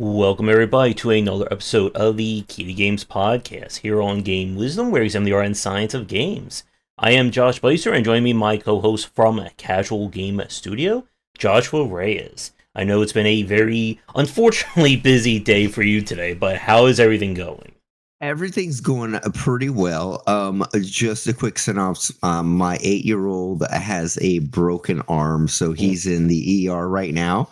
Welcome everybody to another episode of the Key to Games podcast here on Game Wisdom, where we examine the art and science of games. I am Josh Beiser, and joining me, my co-host from Casual Game Studio, Joshua Reyes. I know it's been a very, unfortunately, busy day for you today, but how is everything going? Everything's going pretty well. Just a quick synopsis. My 8-year-old has a broken arm, so he's in the ER right now,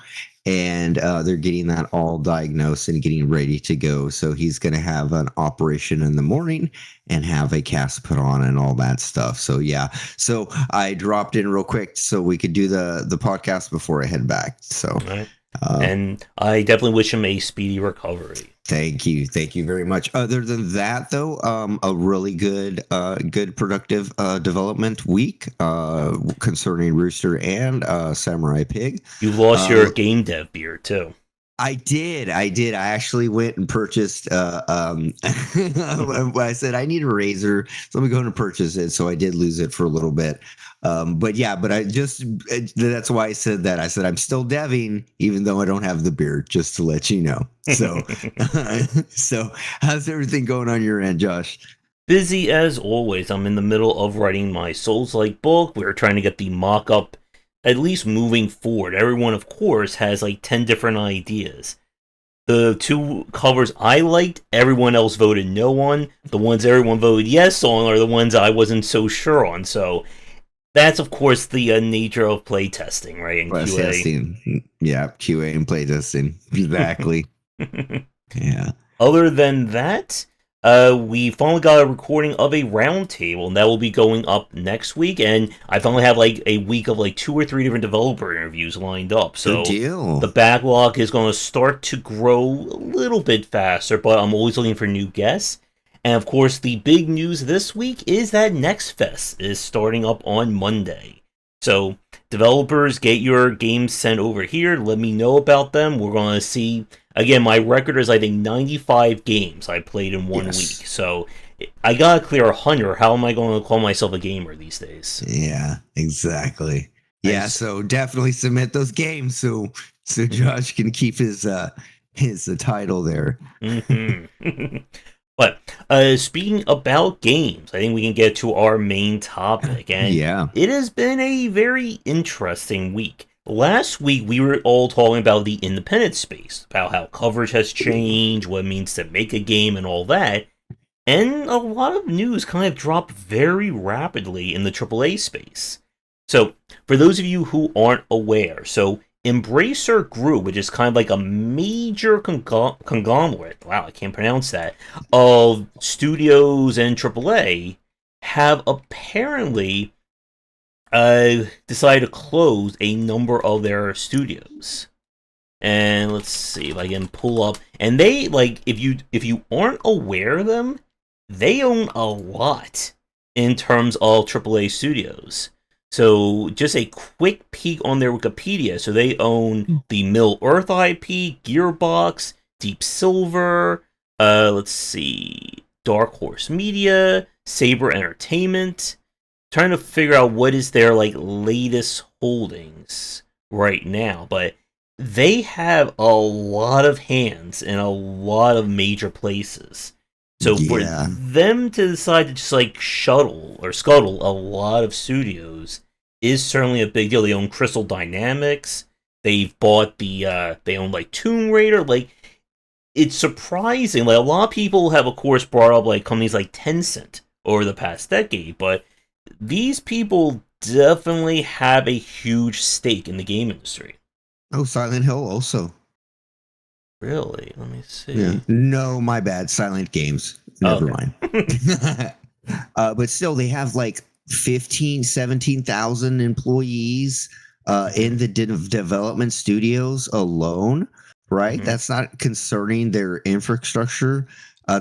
and they're getting that all diagnosed and getting ready to go. So he's going to have an operation in the morning and have a cast put on and all that stuff. So yeah, so I dropped in real quick so we could do the podcast before I head back. So. Right. And I definitely wish him a speedy recovery. Thank you very much. Other than that, though, a really good productive development week concerning Rooster and Samurai Pig. You lost your game dev beard too. I did. I actually went and purchased. I said I need a razor, so let me go and purchase it. So I did lose it for a little bit. But that's why I said that. I said I'm still deving, even though I don't have the beard, just to let you know. So, so how's everything going on your end, Josh? Busy as always. I'm in the middle of writing my Souls-like book. We're trying to get the mock-up at least moving forward. Everyone, of course, has like 10 different ideas. The two covers I liked, everyone else voted no on. The ones everyone voted yes on are the ones I wasn't so sure on. So that's, of course, the nature of playtesting, right? And QA. Testing. Yeah, QA and playtesting. Exactly. Yeah. Other than that, we finally got a recording of a roundtable, and that will be going up next week. And I finally have like a week of like 2 or 3 different developer interviews lined up. So good deal. The backlog is going to start to grow a little bit faster, but I'm always looking for new guests. And of course, the big news this week is that Next Fest is starting up on Monday. So developers, get your games sent over here. Let me know about them. We're going to see. Again, my record is, I think, 95 games I played in 1 week. So I gotta clear 100. How am I going to call myself a gamer these days? Yeah, exactly. Yeah, so definitely submit those games so Josh can keep his title there. Mm-hmm. But speaking about games, I think we can get to our main topic. And it has been a very interesting week. Last week, we were all talking about the independent space, about how coverage has changed, what it means to make a game, and all that. And a lot of news kind of dropped very rapidly in the AAA space. So, for those of you who aren't aware, Embracer Group, which is kind of like a major conglomerate, wow, I can't pronounce that, of studios and AAA, have apparently decided to close a number of their studios. And let's see if I can pull up. And they, like, if you aren't aware of them, they own a lot in terms of AAA studios. So just a quick peek on their Wikipedia. So they own the Middle Earth IP, Gearbox, Deep Silver, let's see, Dark Horse Media, Saber Entertainment. Trying to figure out what is their like latest holdings right now, but they have a lot of hands in a lot of major places. So for them to decide to just like scuttle a lot of studios is certainly a big deal. They own Crystal Dynamics. They've bought they own like Tomb Raider. Like, it's surprising. Like, a lot of people have, of course, brought up like companies like Tencent over the past decade, but these people definitely have a huge stake in the game industry. Oh, Silent Hill also. Really? Let me see. Yeah. No, my bad. Silent Games. Never mind. But still, they have like 17,000 employees in the development studios alone, right? Mm-hmm. That's not concerning their infrastructure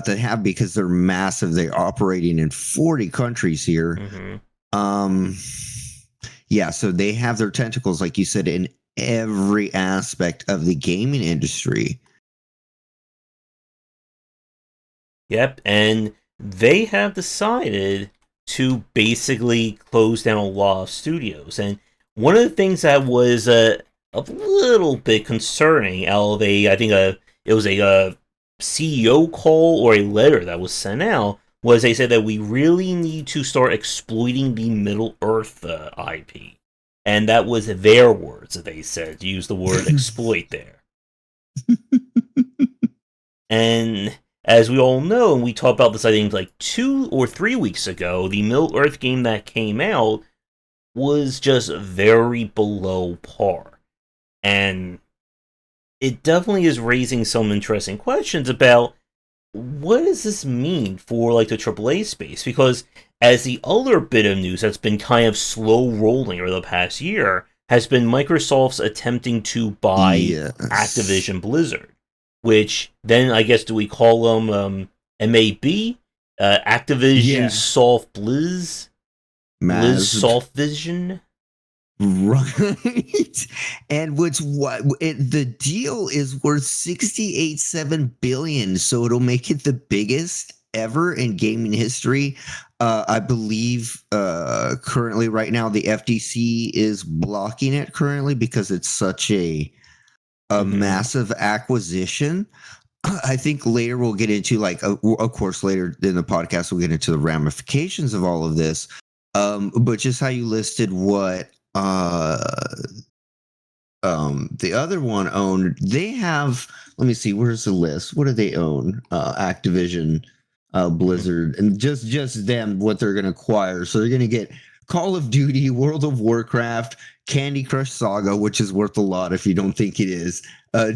they have, because they're massive. They're operating in 40 countries here. Mm-hmm. So they have their tentacles, like you said, in every aspect of the gaming industry. Yep, and they have decided to basically close down a lot of studios. And one of the things that was a little bit concerning out of I think it was a CEO call or a letter that was sent out. Was they said that we really need to start exploiting the Middle Earth IP, and that was their words that they said to use the word exploit there. And as we all know, and we talked about this, I think, like 2 or 3 weeks ago, the Middle Earth game that came out was just very below par. And it definitely is raising some interesting questions about what does this mean for like the AAA space? Because as the other bit of news that's been kind of slow rolling over the past year has been Microsoft's attempting to buy Yes. Activision Blizzard, which then I guess do we call them MAB, Activision Yeah. Soft Blizz, Blizz Maz. Soft Vision. Right. And the deal is worth 68.7 billion, so it'll make it the biggest ever in gaming history. I believe currently right now the FTC is blocking it currently because it's such a massive acquisition. I think later we'll get into like of course later in the podcast we'll get into the ramifications of all of this. But just how you listed what the other one owned, they have, let me see, where's the list? What do they own? Activision, Blizzard, and just them, what they're going to acquire. So they're going to get Call of Duty, World of Warcraft, Candy Crush Saga, which is worth a lot if you don't think it is,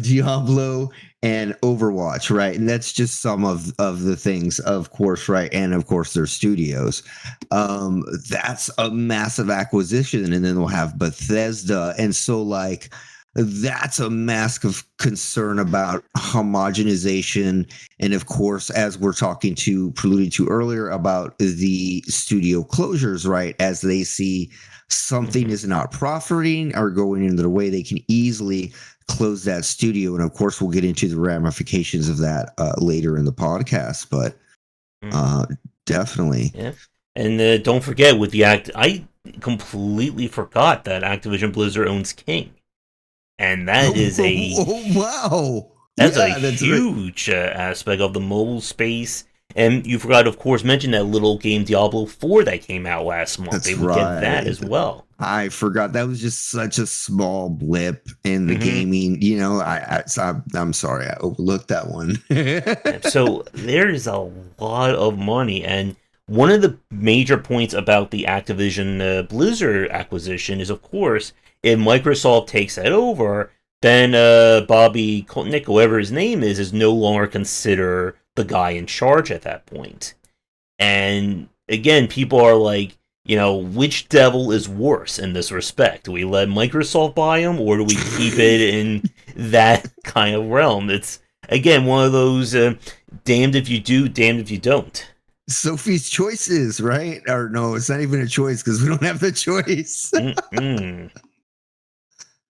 Diablo, and Overwatch, right? And that's just some of the things, of course, right? And of course, their studios. That's a massive acquisition, and then we'll have Bethesda, and so like that's a massive concern about homogenization, and of course, as we're preluding to earlier about the studio closures, right? As they see something is not profiting or going in their way, they can easily close that studio, and of course, we'll get into the ramifications of that later in the podcast. But definitely, Yeah. And don't forget with the I completely forgot that Activision Blizzard owns King, and that is a wow, that's a that's huge aspect of the mobile space. And you forgot, of course, mention that little game Diablo 4 that came out last month. That's They would get that as well. I forgot that was just such a small blip in the gaming. You know, I'm sorry I overlooked that one. So there's a lot of money, and one of the major points about the Activision Blizzard acquisition is, of course, if Microsoft takes that over, then Bobby Kotick, whoever his name is no longer considered the guy in charge at that point. And again, people are like, which devil is worse in this respect? Do we let Microsoft buy him, or do we keep it in that kind of realm? It's, again, one of those damned if you do, damned if you don't. Sophie's choices, right? Or no, it's not even a choice because we don't have the choice.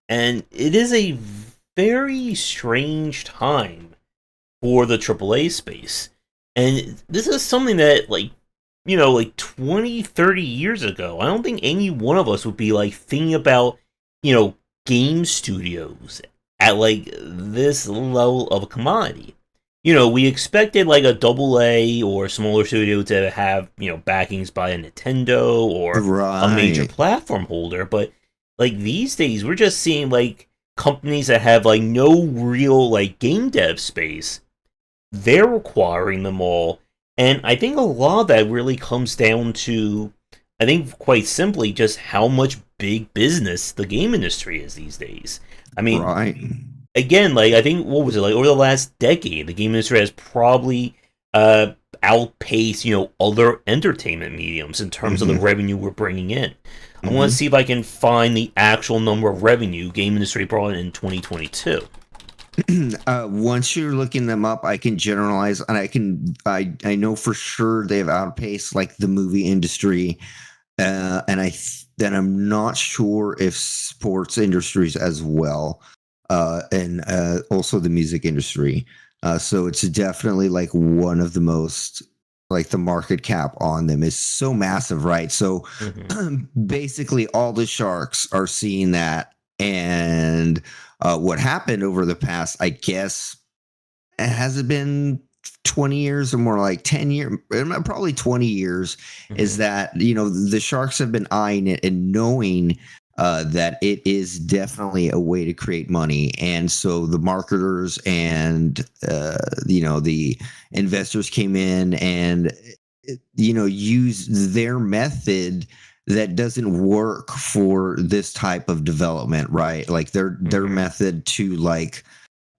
And it is a very strange time for the AAA space. And this is something that, like 20, 30 years ago, I don't think any one of us would be, like, thinking about, game studios at, like, this level of a commodity. We expected, like, a AA or smaller studio to have, backings by a Nintendo or a major platform holder, but, like, these days, we're just seeing, like, companies that have, like, no real, like, game dev space. They're acquiring them all, and I think a lot of that really comes down to, I think, quite simply, just how much big business the game industry is these days. I mean, again, like, I think, what was it, like, over the last decade, the game industry has probably outpaced, other entertainment mediums in terms of the revenue we're bringing in. I want to see if I can find the actual number of revenue game industry brought in 2022. Once you're looking them up, I can generalize, and I know for sure they've outpaced like the movie industry, and I'm not sure if sports industries as well, and also the music industry. So it's definitely like one of the most, like, the market cap on them is so massive, right? So basically all the sharks are seeing that, and what happened over the past, I guess, has it been 20 years or more, like 10 years, probably 20 years, is that, the Sharks have been eyeing it and knowing that it is definitely a way to create money. And so the marketers and, the investors came in and, use their method that doesn't work for this type of development, right? Like their method to like,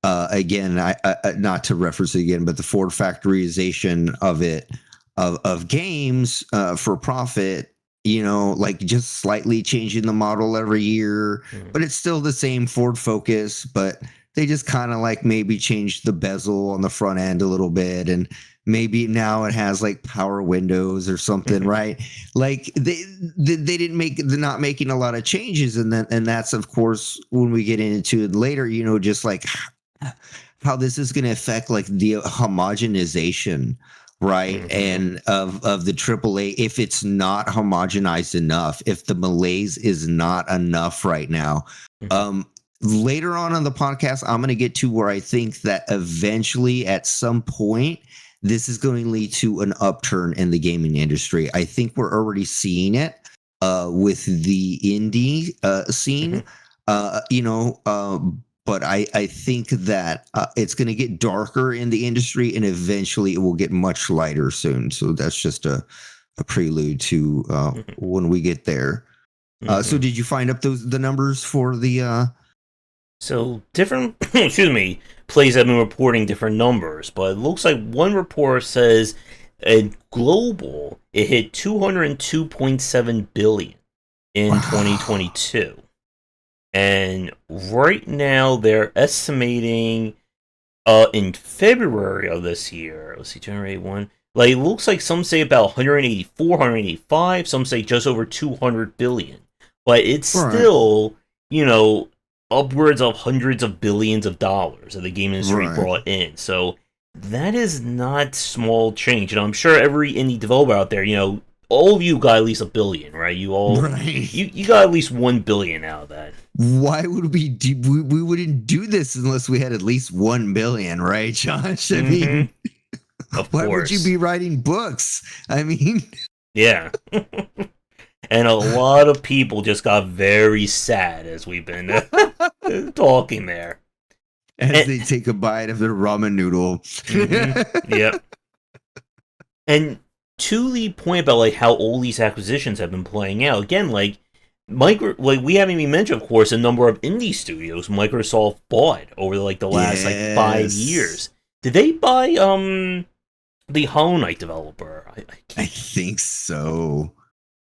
again, I not to reference it again, but the Ford factorization of it, of games for profit, like just slightly changing the model every year, but it's still the same Ford Focus, but they just kind of like maybe changed the bezel on the front end a little bit, and maybe now it has like power windows or something, right? Like they didn't make, they're not making a lot of changes, and that's of course when we get into it later, just like how this is going to affect like the homogenization, right? And of the AAA, if it's not homogenized enough, if the malaise is not enough right now. Later on in the podcast, I'm going to get to where I think that eventually at some point this is going to lead to an upturn in the gaming industry. I think we're already seeing it with the indie scene. But I think that it's going to get darker in the industry, and eventually it will get much lighter soon. So that's just a prelude to when we get there. So did you find up the numbers for the? So different, excuse me, plays have been reporting different numbers, but it looks like one report says in global it hit 202.7 billion in 2022. And right now they're estimating in February of this year, let's see, generate one. Like it looks like some say about 184, 185, some say just over 200 billion. But it's still, upwards of hundreds of billions of dollars that the game industry brought in. So that is not small change. And I'm sure every indie developer out there, all of you got at least $1 billion, right? You all, you got at least $1 billion out of that. Why would we do? We wouldn't do this unless we had at least 1 billion, right, Josh? I mean, why would you be writing books? I mean, yeah. And a lot of people just got very sad as we've been talking there. As they take a bite of their ramen noodle. Yep. And to the point about like how all these acquisitions have been playing out, again, like we haven't even mentioned, of course, a number of indie studios Microsoft bought over like the last like 5 years. Did they buy the Hollow Knight developer? I think so.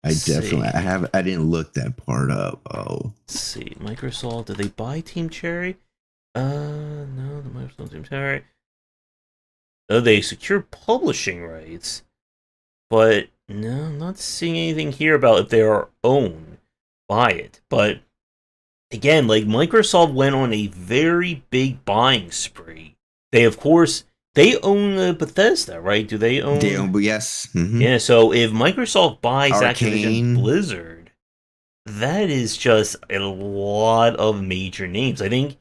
I didn't look that part up. Oh. Let's see. Microsoft, did they buy Team Cherry? No, the Microsoft Team Cherry. Oh, they secured publishing rights. But no, I'm not seeing anything here about if they are owned by it. But again, like Microsoft went on a very big buying spree. They, of course, they own Bethesda, right? Do they own? They own, yes. Mm-hmm. Yeah, so if Microsoft buys Activision Blizzard, that is just a lot of major names. I think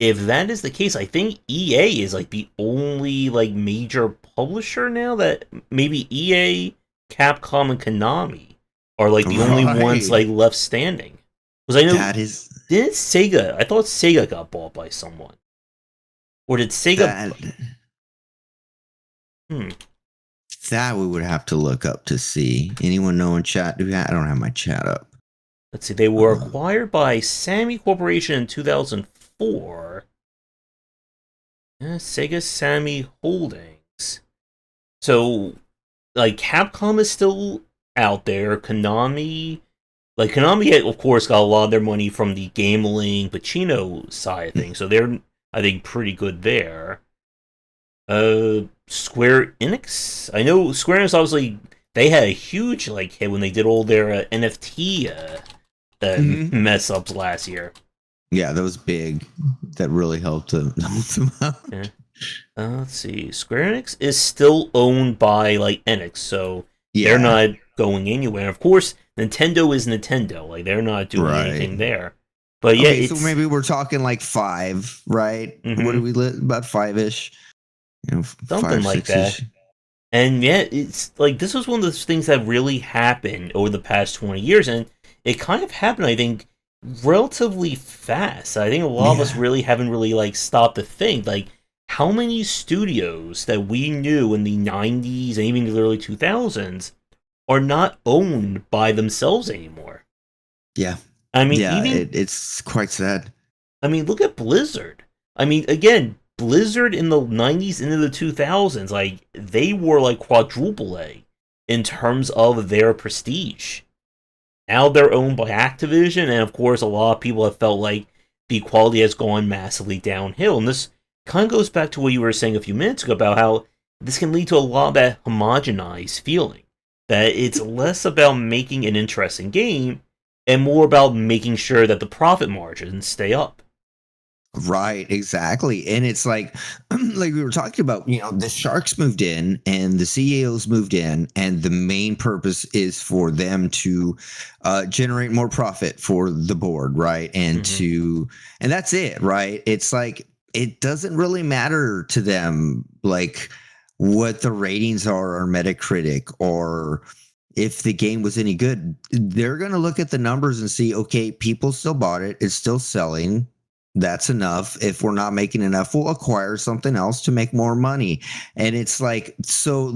if that is the case, I think EA is like the only like major publisher now that maybe EA, Capcom, and Konami are like the only ones like left standing. Because I know did Sega? I thought Sega got bought by someone, or did Sega? That we would have to look up to see. Anyone know in chat? I don't have my chat up. Let's see. They were acquired by Sammy Corporation in 2004. Sega Sammy Holdings. So, like, Capcom is still out there. Konami, of course, got a lot of their money from the Gameling Pacino side of things. So they're, I think, pretty good there. Square Enix. I know Square Enix, obviously, they had a huge like hit when they did all their NFT mess ups last year. Yeah, that was big. That really helped them out. Yeah. Let's see. Square Enix is still owned by like Enix, so they're not going anywhere. Of course, Nintendo is Nintendo. Like they're not doing anything there. But yeah, Okay, so it's maybe we're talking like 5, right? What do mhm, we about 5-ish? something Five, like 6-ish. that. And yeah, it's like this was one of those things that really happened over the past 20 years, and it kind of happened, I think, relatively fast. I think a lot of us Yeah. really haven't really like stopped to think like how many studios that we knew in the 90s and even the early 2000s are not owned by themselves anymore. Yeah. I mean, Yeah, even it's quite sad. I mean, look at Blizzard. I mean, again, Blizzard in the 90s into the 2000s, like, they were like quadruple A in terms of their prestige. Now they're owned by Activision, and of course, a lot of people have felt like the quality has gone massively downhill. And this kind of goes back to what you were saying a few minutes ago about how this can lead to a lot of that homogenized feeling. That it's less about making an interesting game and more about making sure that the profit margins stay up. Right, exactly. And it's like we were talking about, the sharks moved in and the CEOs moved in, and the main purpose is for them to generate more profit for the board, right? Mm-hmm. And that's it, right? It's like it doesn't really matter to them like what the ratings are on Metacritic, or if the game was any good. They're going to look at the numbers and see, okay, people still bought it, it's still selling. That's enough. If we're not making enough, we'll acquire something else to make more money. And it's like, so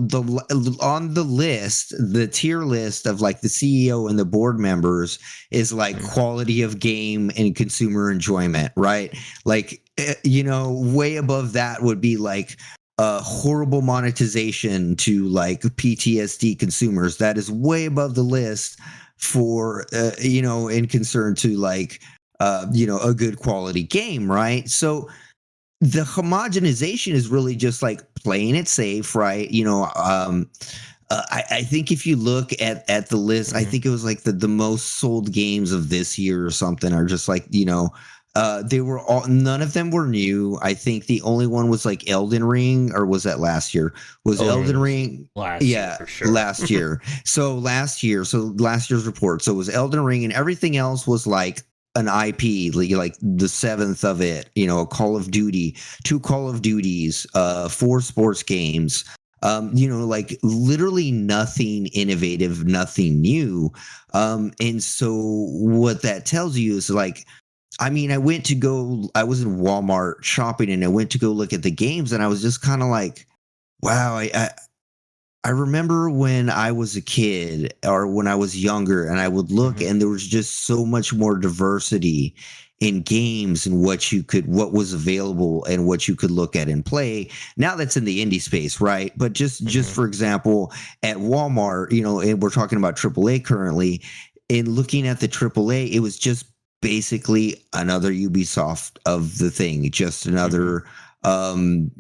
on the list, the tier list of like the CEO and the board members is like Mm-hmm. quality of game and consumer enjoyment, right? Like, way above that would be like horrible monetization to like PTSD consumers. That is way above the list for, in concern to like, a good quality game, right? So the homogenization is really just like playing it safe, right? I think if you look at the list, I Mm-hmm. think it was like the most sold games of this year or something are just like, they were all, none of them were new. I think the only one was like Elden Ring, or was that last year? Was Elden Ring Elden was Ring? last year Yeah, for sure. last year. So last year's report. So it was Elden Ring, and everything else was like an IP, like the seventh of it, a Call of Duty, 2 Call of Duties, 4 sports games, like literally nothing innovative, nothing new. And so what that tells you is like, I mean, I was in Walmart shopping, and I went to go look at the games, and I was just kind of like, wow, I remember when I was a kid or when I was younger, and I would look, Mm-hmm. and there was just so much more diversity in games and what was available and what you could look at and play. Now that's in the indie space, right? But just Mm-hmm. for example, at Walmart, and we're talking about AAA currently, in looking at the AAA, it was just basically another Ubisoft of the thing, just Mm-hmm. another um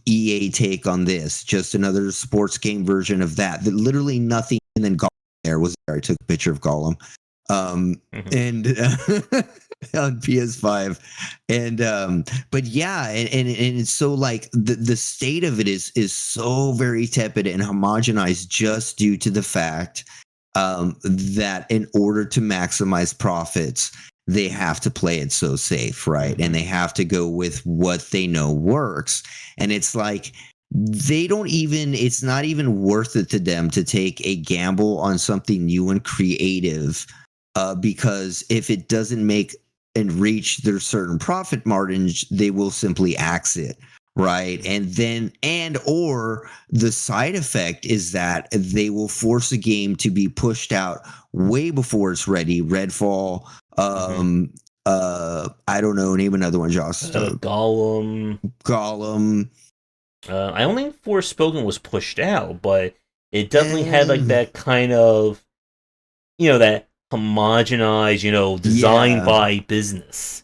EA take on this, just another sports game version of that. That literally nothing. And then Gollum there was there. I took a picture of Gollum, Mm-hmm. and on PS5, and but yeah, and it's so like the state of it is so very tepid and homogenized, just due to the fact that in order to maximize profits, they have to play it so safe, right? And Mm-hmm. they have to go with what they know works. And it's like it's not even worth it to them to take a gamble on something new and creative, because if it doesn't make and reach their certain profit margins, they will simply axe it, right? And then, and or the side effect is that they will force a game to be pushed out way before it's ready. Redfall, Mm-hmm. I don't know, name another one, Josh. Gollum. Gollum. I don't think Forspoken was pushed out, but it definitely had like And that kind of, that homogenized, designed yeah, by business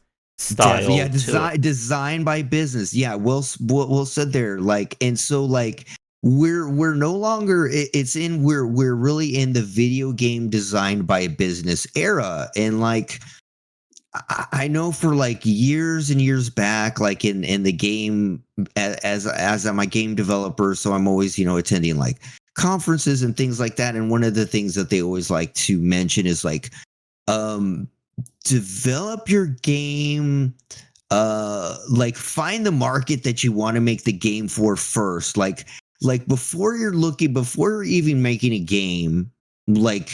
yeah, style to it. design by business. Yeah, well said there. Like, and so like we're no longer it's in we're really in the video game designed by business era. And like I know for like years and years back, like in the game, as I'm a game developer, so I'm always attending like conferences and things like that. And one of the things that they always like to mention is like, um develop your game, like find the market that you want to make the game for first. Like before you're even making a game, like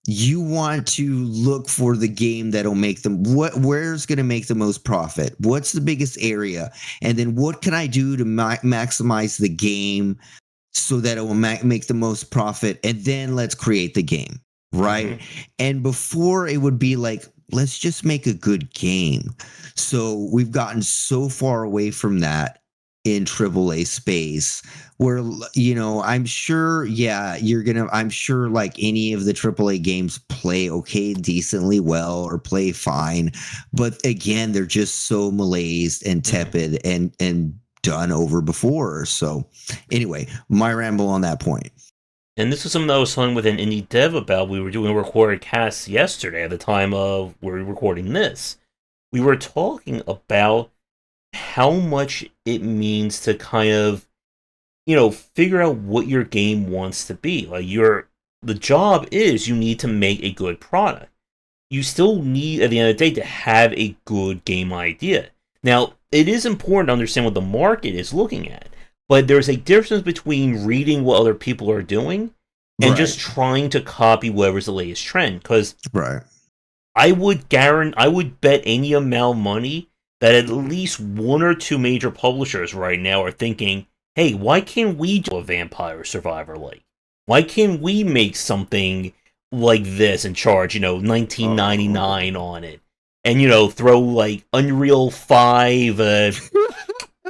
you want to look for the game that'll make them where's going to make the most profit, what's the biggest area, and then what can I do to maximize the game so that it will make the most profit, and then let's create the game, right? And before it would be like, let's just make a good game. So we've gotten so far away from that in AAA space where, I'm sure, I'm sure like any of the AAA games play okay, decently well, or play fine. But again, they're just so malaised and tepid and done over before. So anyway, my ramble on that point. And this was something that I was talking with an indie dev about. We were doing a recorded cast yesterday at the time of we were recording this. We were talking about how much it means to kind of, figure out what your game wants to be. Like the job is you need to make a good product. You still need, at the end of the day, to have a good game idea. Now, it is important to understand what the market is looking at, but there's a difference between reading what other people are doing and just trying to copy whatever's the latest trend. Because I would bet any amount of money that at least one or two major publishers right now are thinking, hey, why can't we do a Vampire Survivor like? Why can't we make something like this and charge, $19.99 on it? And, throw, like, Unreal 5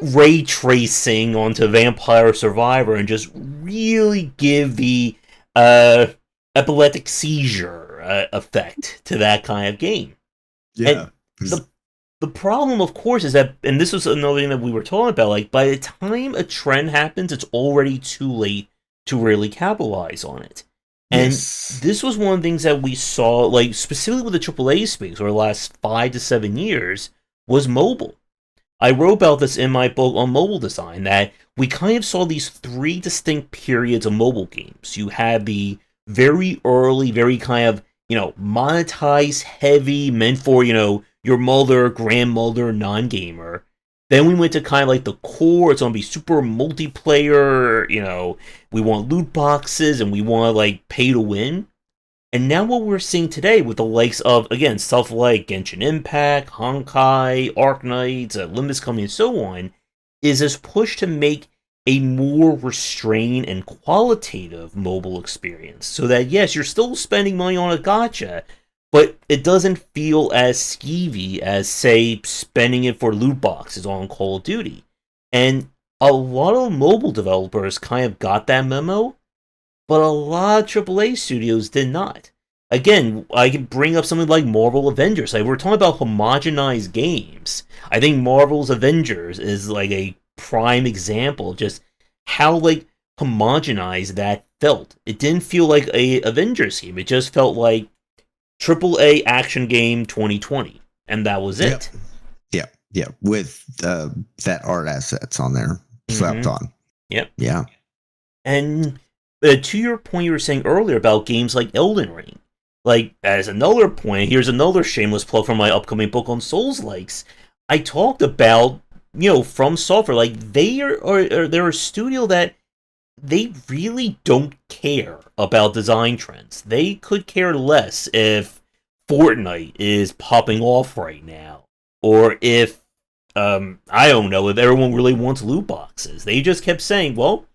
ray tracing onto Vampire Survivor and just really give the epileptic seizure effect to that kind of game. Yeah. And the problem, of course, is that, and this was another thing that we were talking about, like, by the time a trend happens, it's already too late to really capitalize on it. And this was one of the things that we saw, like, specifically with the AAA space over the last 5 to 7 years, was mobile. I wrote about this in my book on mobile design, that we kind of saw these 3 distinct periods of mobile games. You had the very early, very kind of, monetized, heavy, meant for, your mother, grandmother, non-gamer. Then we went to kind of like the core, it's going to be super multiplayer, we want loot boxes and we want to like pay to win. And now what we're seeing today with the likes of, again, stuff like Genshin Impact, Honkai, Arknights, Limbus Company, and so on, is this push to make a more restrained and qualitative mobile experience. So that, yes, you're still spending money on a gacha, but it doesn't feel as skeevy as, say, spending it for loot boxes on Call of Duty. And a lot of mobile developers kind of got that memo, but a lot of AAA studios did not. Again, I can bring up something like Marvel Avengers. Like, we're talking about homogenized games. I think Marvel's Avengers is like a prime example of just how like homogenized that felt. It didn't feel like a Avengers game. It just felt like AAA action game 2020, and that was it. Yeah, with that art assets on there slapped on. Yep. Yeah. And to your point you were saying earlier about games like Elden Ring, like, as another point, here's another shameless plug for my upcoming book on Souls-likes. I talked about, From Software, like, they're a studio that they really don't care about design trends. They could care less if Fortnite is popping off right now, or if, I don't know, if everyone really wants loot boxes. They just kept saying, well,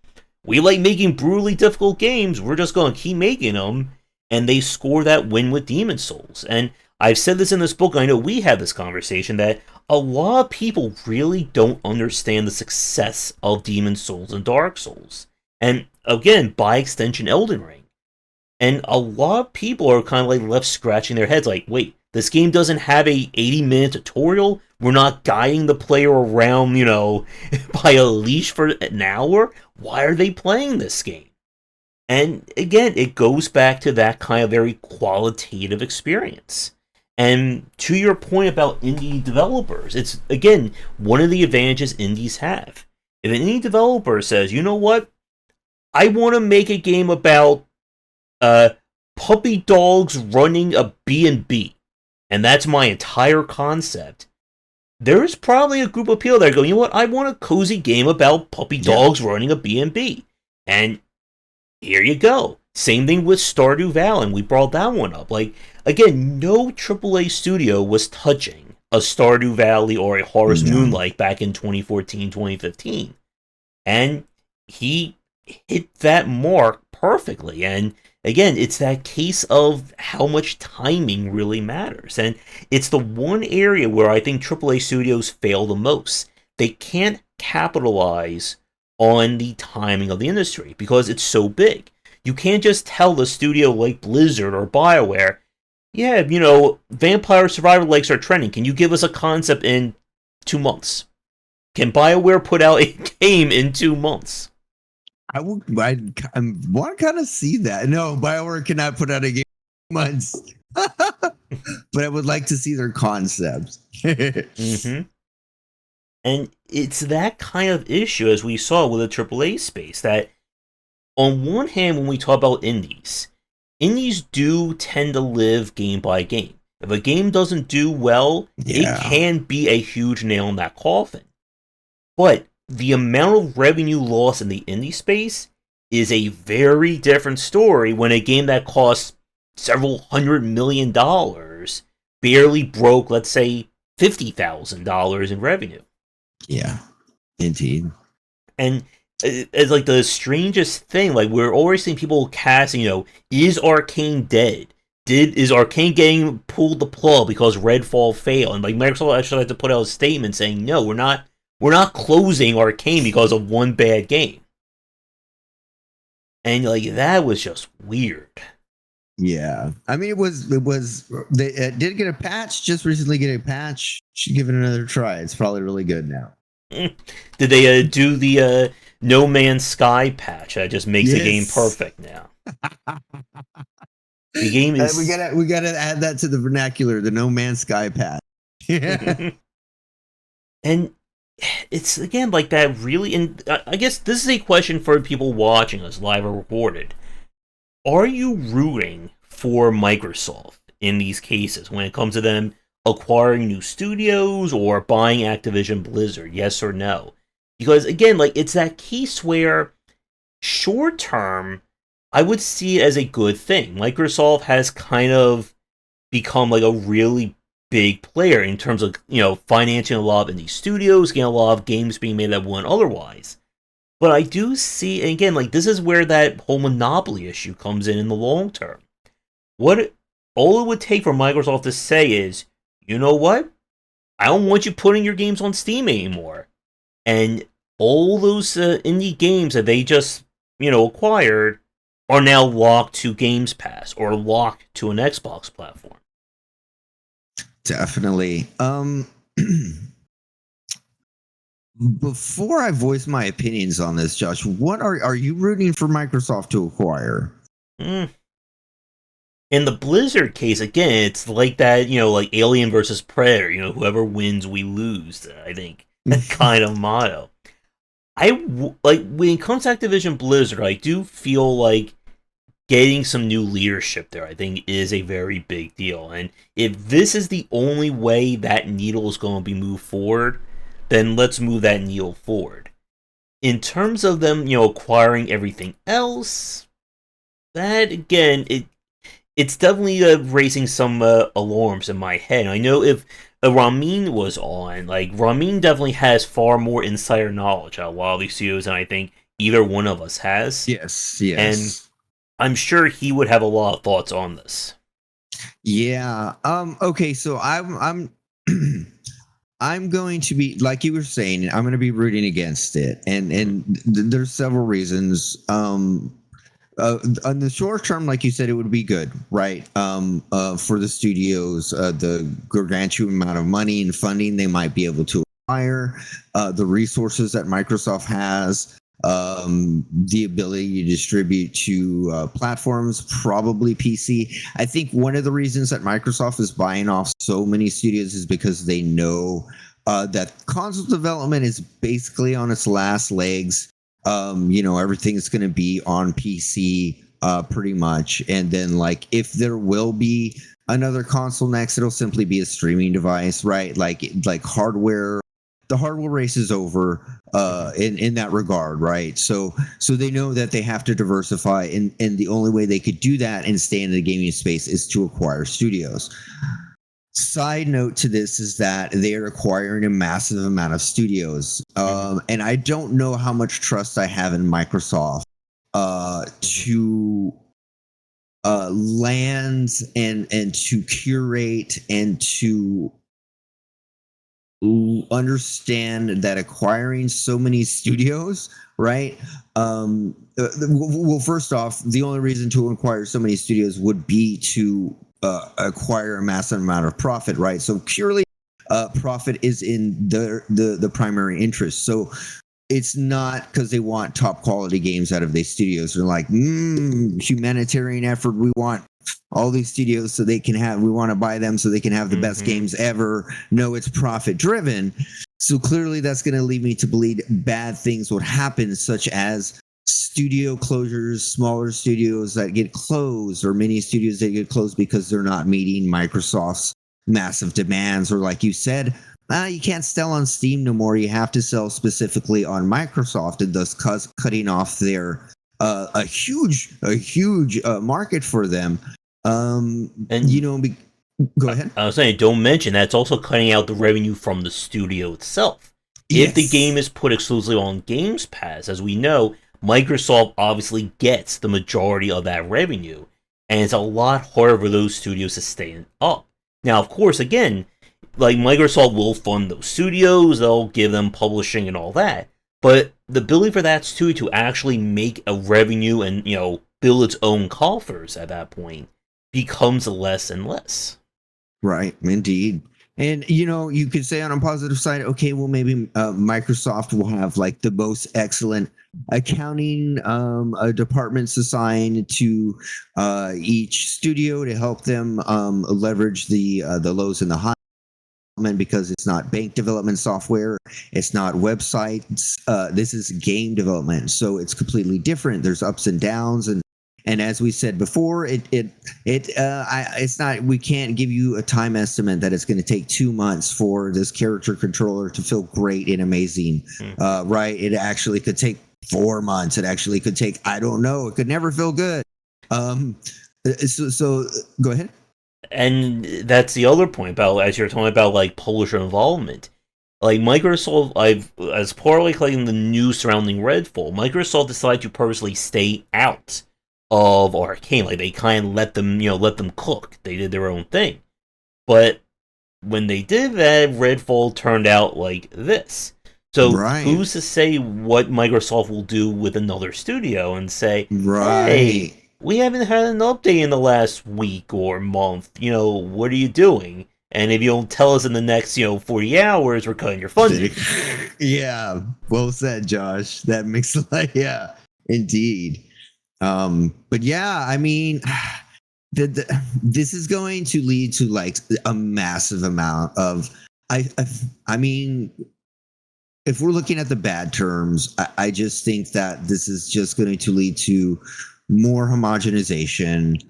we like making brutally difficult games, we're just going to keep making them, and they score that win with Demon's Souls. And I've said this in this book, I know we had this conversation, that a lot of people really don't understand the success of Demon's Souls and Dark Souls. And again, by extension, Elden Ring. And a lot of people are kind of like left scratching their heads like, wait, this game doesn't have a 80-minute tutorial? We're not guiding the player around, by a leash for an hour? Why are they playing this game? And again, it goes back to that kind of very qualitative experience. And to your point about indie developers, it's, again, one of the advantages indies have. If an indie developer says, you know what, I want to make a game about puppy dogs running a B&B. and that's my entire concept, there's probably a group of people that are going, you know what, I want a cozy game about puppy dogs running a B&B. And here you go. Same thing with Stardew Valley, and we brought that one up. Like, again, no AAA studio was touching a Stardew Valley or a Harvest Moonlight back in 2014, 2015. And he hit that mark perfectly. And again, it's that case of how much timing really matters. And it's the one area where I think AAA studios fail the most. They can't capitalize on the timing of the industry because it's so big. You can't just tell the studio like Blizzard or BioWare, yeah, you know, Vampire Survivor likes are trending. Can you give us a concept in 2 months? Can BioWare put out a game in 2 months? I want to kind of see that. No, BioWare cannot put out a game in months. But I would like to see their concepts. Mm-hmm. And it's that kind of issue, as we saw with the AAA space, that on one hand, when we talk about indies do tend to live game by game. If a game doesn't do well, it can be a huge nail in that coffin. But the amount of revenue loss in the indie space is a very different story when a game that costs several $100 million barely broke, let's say, $50,000 in revenue. Yeah, indeed. And it's like the strangest thing. Like, we're always seeing people casting, you know, is Arcane dead? Is Arcane getting pulled the plug because Redfall failed? And like Microsoft actually had to put out a statement saying, no, we're not closing Arcane because of one bad game. And like, that was just weird. Yeah, I mean, they did get a patch just recently. Get a patch. Should give it another try. It's probably really good now. Did they do the No Man's Sky patch that just makes the game perfect now? The game is. We gotta add that to the vernacular. The No Man's Sky patch. Yeah. And it's again like that. Really, and I guess this is a question for people watching us live or recorded. Are you rooting for Microsoft in these cases when it comes to them acquiring new studios or buying Activision Blizzard? Yes or no? Because again, like, it's that case where short term, I would see it as a good thing. Microsoft has kind of become like a really big player in terms of, you know, financing a lot of indie studios, getting a lot of games being made that wouldn't otherwise. But I do see, and again, like, this is where that whole monopoly issue comes in the long term. All it would take for Microsoft to say is, you know what? I don't want you putting your games on Steam anymore. And all those indie games that they just, you know, acquired are now locked to Games Pass or locked to an Xbox platform. Definitely. Before I voice my opinions on this, Josh, what are you rooting for Microsoft to acquire? In the Blizzard case, again, it's like that, you know, like Alien versus Predator, you know, whoever wins, we lose, I think, that kind of motto. Like, when it comes to Activision Blizzard, I do feel like getting some new leadership there, I think, is a very big deal. And if this is the only way that needle is going to be moved forward, then let's move that needle forward. In terms of them, you know, acquiring everything else, that, again, it's definitely raising some alarms in my head. I know if Ramin was on, like, Ramin definitely has far more insider knowledge out of a lot of these studios than I think either one of us has. Yes. And I'm sure he would have a lot of thoughts on this. Yeah. Okay. So I'm I'm going to be, like you were saying, I'm going to be rooting against it, and there's several reasons. On the short term, like you said, it would be good, right? For the studios, the gargantuan amount of money and funding they might be able to acquire, the resources that Microsoft has, the ability to distribute to platforms, probably PC. I think one of the reasons that Microsoft is buying off so many studios is because they know that console development is basically on its last legs. You know, everything's going to be on PC pretty much. And then, like, if there will be another console next, it'll simply be a streaming device, right? Like hardware. The hardware race is over in that regard, right? So they know that they have to diversify, and the only way they could do that and stay in the gaming space is to acquire studios. Side note to this is that they are acquiring a massive amount of studios, and I don't know how much trust I have in Microsoft to land and to curate and to understand that acquiring so many studios, right? Well, first off, the only reason to acquire so many studios would be to acquire a massive amount of profit, right? So purely profit is in the primary interest. So it's not because they want top quality games out of their studios. They're like, humanitarian effort. We want all these studios so they can have, we want to buy them so they can have the best games ever. No, it's profit driven. So clearly that's going to lead me to believe bad things would happen, such as studio closures, smaller studios that get closed, or mini studios that get closed because they're not meeting Microsoft's massive demands. Or like you said, you can't sell on Steam no more. You have to sell specifically on Microsoft, and thus cutting off their a huge market for them. And Go ahead. I was saying, don't mention that's also cutting out the revenue from the studio itself. If the game is put exclusively on Games Pass, as we know, Microsoft obviously gets the majority of that revenue, and it's a lot harder for those studios to stay up. Now, of course, again, like Microsoft will fund those studios, they'll give them publishing and all that, but the ability for that studio to actually make a revenue and, you know, build its own coffers at that point becomes less and less. Right, indeed. And you could say on a positive side, okay, well maybe Microsoft will have like the most excellent accounting departments assigned to each studio to help them leverage the lows and the highs, because it's not bank development software, it's not websites. This is game development, so it's completely different. There's ups and downs, and as we said before, it's not. We can't give you a time estimate that it's going to take 2 months for this character controller to feel great and amazing. Right? It actually could take 4 months. It actually could take, I don't know. It could never feel good. So go ahead. And that's the other point about, as you're talking about, like publisher involvement. Like Microsoft, as part of like the news surrounding Redfall, Microsoft decided to purposely stay out of Arcane. Like they kind of let them cook. They did their own thing. But when they did that, Redfall turned out like this. So who's to say what Microsoft will do with another studio and say, hey, we haven't had an update in the last week or month. What are you doing? And if you don't tell us in the next, 40 hours, we're cutting your funding. Yeah, well said, Josh. That makes yeah, indeed. But yeah, I mean, this is going to lead to like a massive amount of, I mean, if we're looking at the bad terms, I just think that this is just going to lead to more homogenization,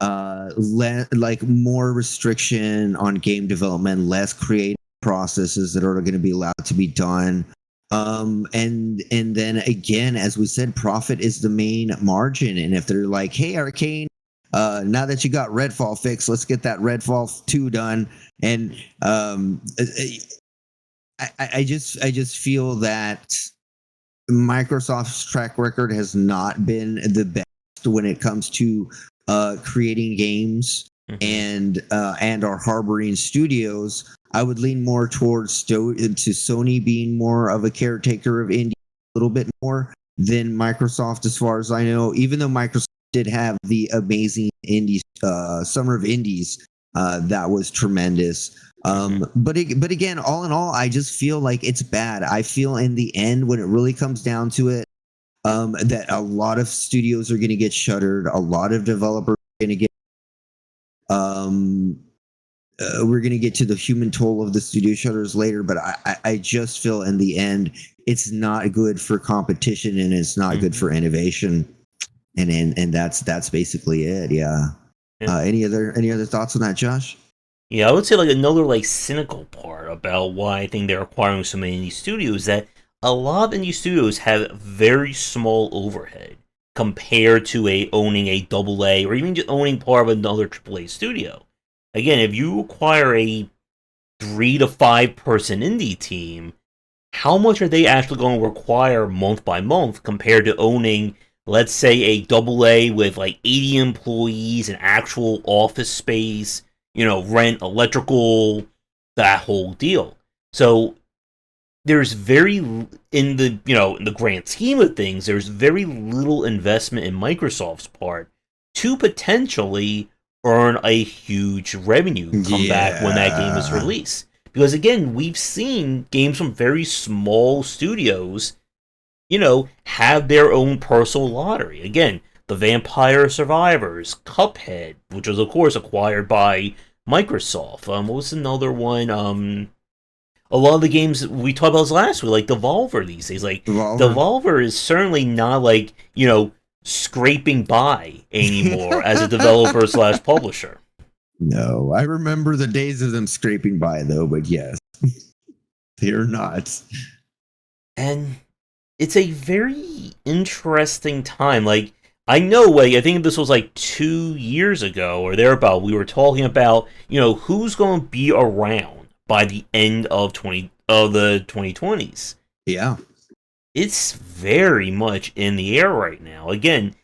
like more restriction on game development, less creative processes that are going to be allowed to be done. And then again, as we said, profit is the main margin. And if they're like, hey, Arcane, now that you got Redfall fixed, let's get that Redfall 2 done. And I just feel that Microsoft's track record has not been the best when it comes to creating games and are harboring studios. I would lean more towards to Sony being more of a caretaker of indie a little bit more than Microsoft, as far as I know. Even though Microsoft did have the amazing indies summer of indies, that was tremendous. But again, all in all, I just feel like it's bad. I feel in the end, when it really comes down to it, that a lot of studios are going to get shuttered. A lot of developers are going to get. We're going to get to the human toll of the studio shutters later, but I just feel in the end, it's not good for competition and it's not good for innovation, and that's basically it. Yeah. Yeah. Any other thoughts on that, Josh? Yeah, I would say like another like cynical part about why I think they're acquiring so many indie studios that a lot of indie studios have very small overhead compared to a owning a double A or even just owning part of another AAA studio. Again, if you acquire a 3 to 5 person indie team, how much are they actually going to require month by month compared to owning, let's say, a double A with like 80 employees, an actual office space, rent, electrical, that whole deal. So there's in the grand scheme of things, there's very little investment in Microsoft's part to potentially earn a huge revenue come back when that game is Yeah. released. Because again, we've seen games from very small studios, have their own personal lottery. Again, the Vampire Survivors, Cuphead, which was of course acquired by Microsoft. What was another one? A lot of the games we talked about last week, like Devolver these days. Like Revolver. Devolver is certainly not like scraping by anymore as a developer slash publisher. No, I remember the days of them scraping by though, but yes, they're not. And it's a very interesting time. Like I know, like I think this was like 2 years ago or thereabout. We were talking about who's going to be around by the end of the 2020s. Yeah. It's very much in the air right now. Again,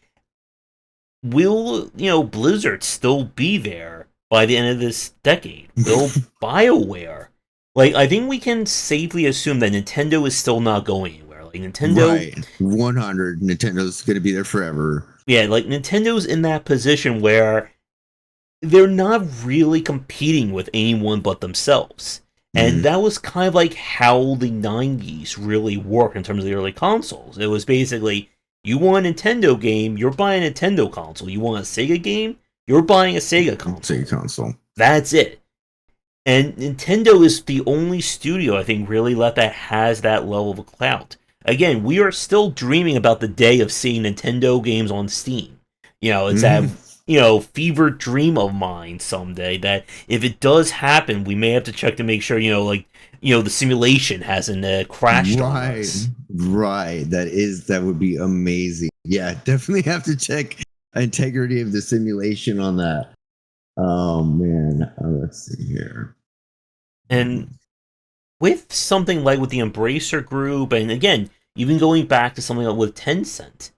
will Blizzard still be there by the end of this decade? Will BioWare? Like, I think we can safely assume that Nintendo is still not going anywhere. Like Nintendo, Right. 100. Nintendo's going to be there forever. yeah, like Nintendo's in that position where they're not really competing with anyone but themselves. And that was kind of like how the 90s really worked in terms of the early consoles. It was basically, you want a Nintendo game, you're buying a Nintendo console. You want a Sega game, you're buying a Sega console. Sega console. That's it. And Nintendo is the only studio, I think, really left that has that level of clout. Again, we are still dreaming about the day of seeing Nintendo games on Steam. It's that fevered dream of mine someday that if it does happen, we may have to check to make sure, the simulation hasn't crashed on us. Right. That would be amazing. Yeah, definitely have to check integrity of the simulation on that. Oh man, let's see here. And with something like with the Embracer Group, and again, even going back to something like with Tencent,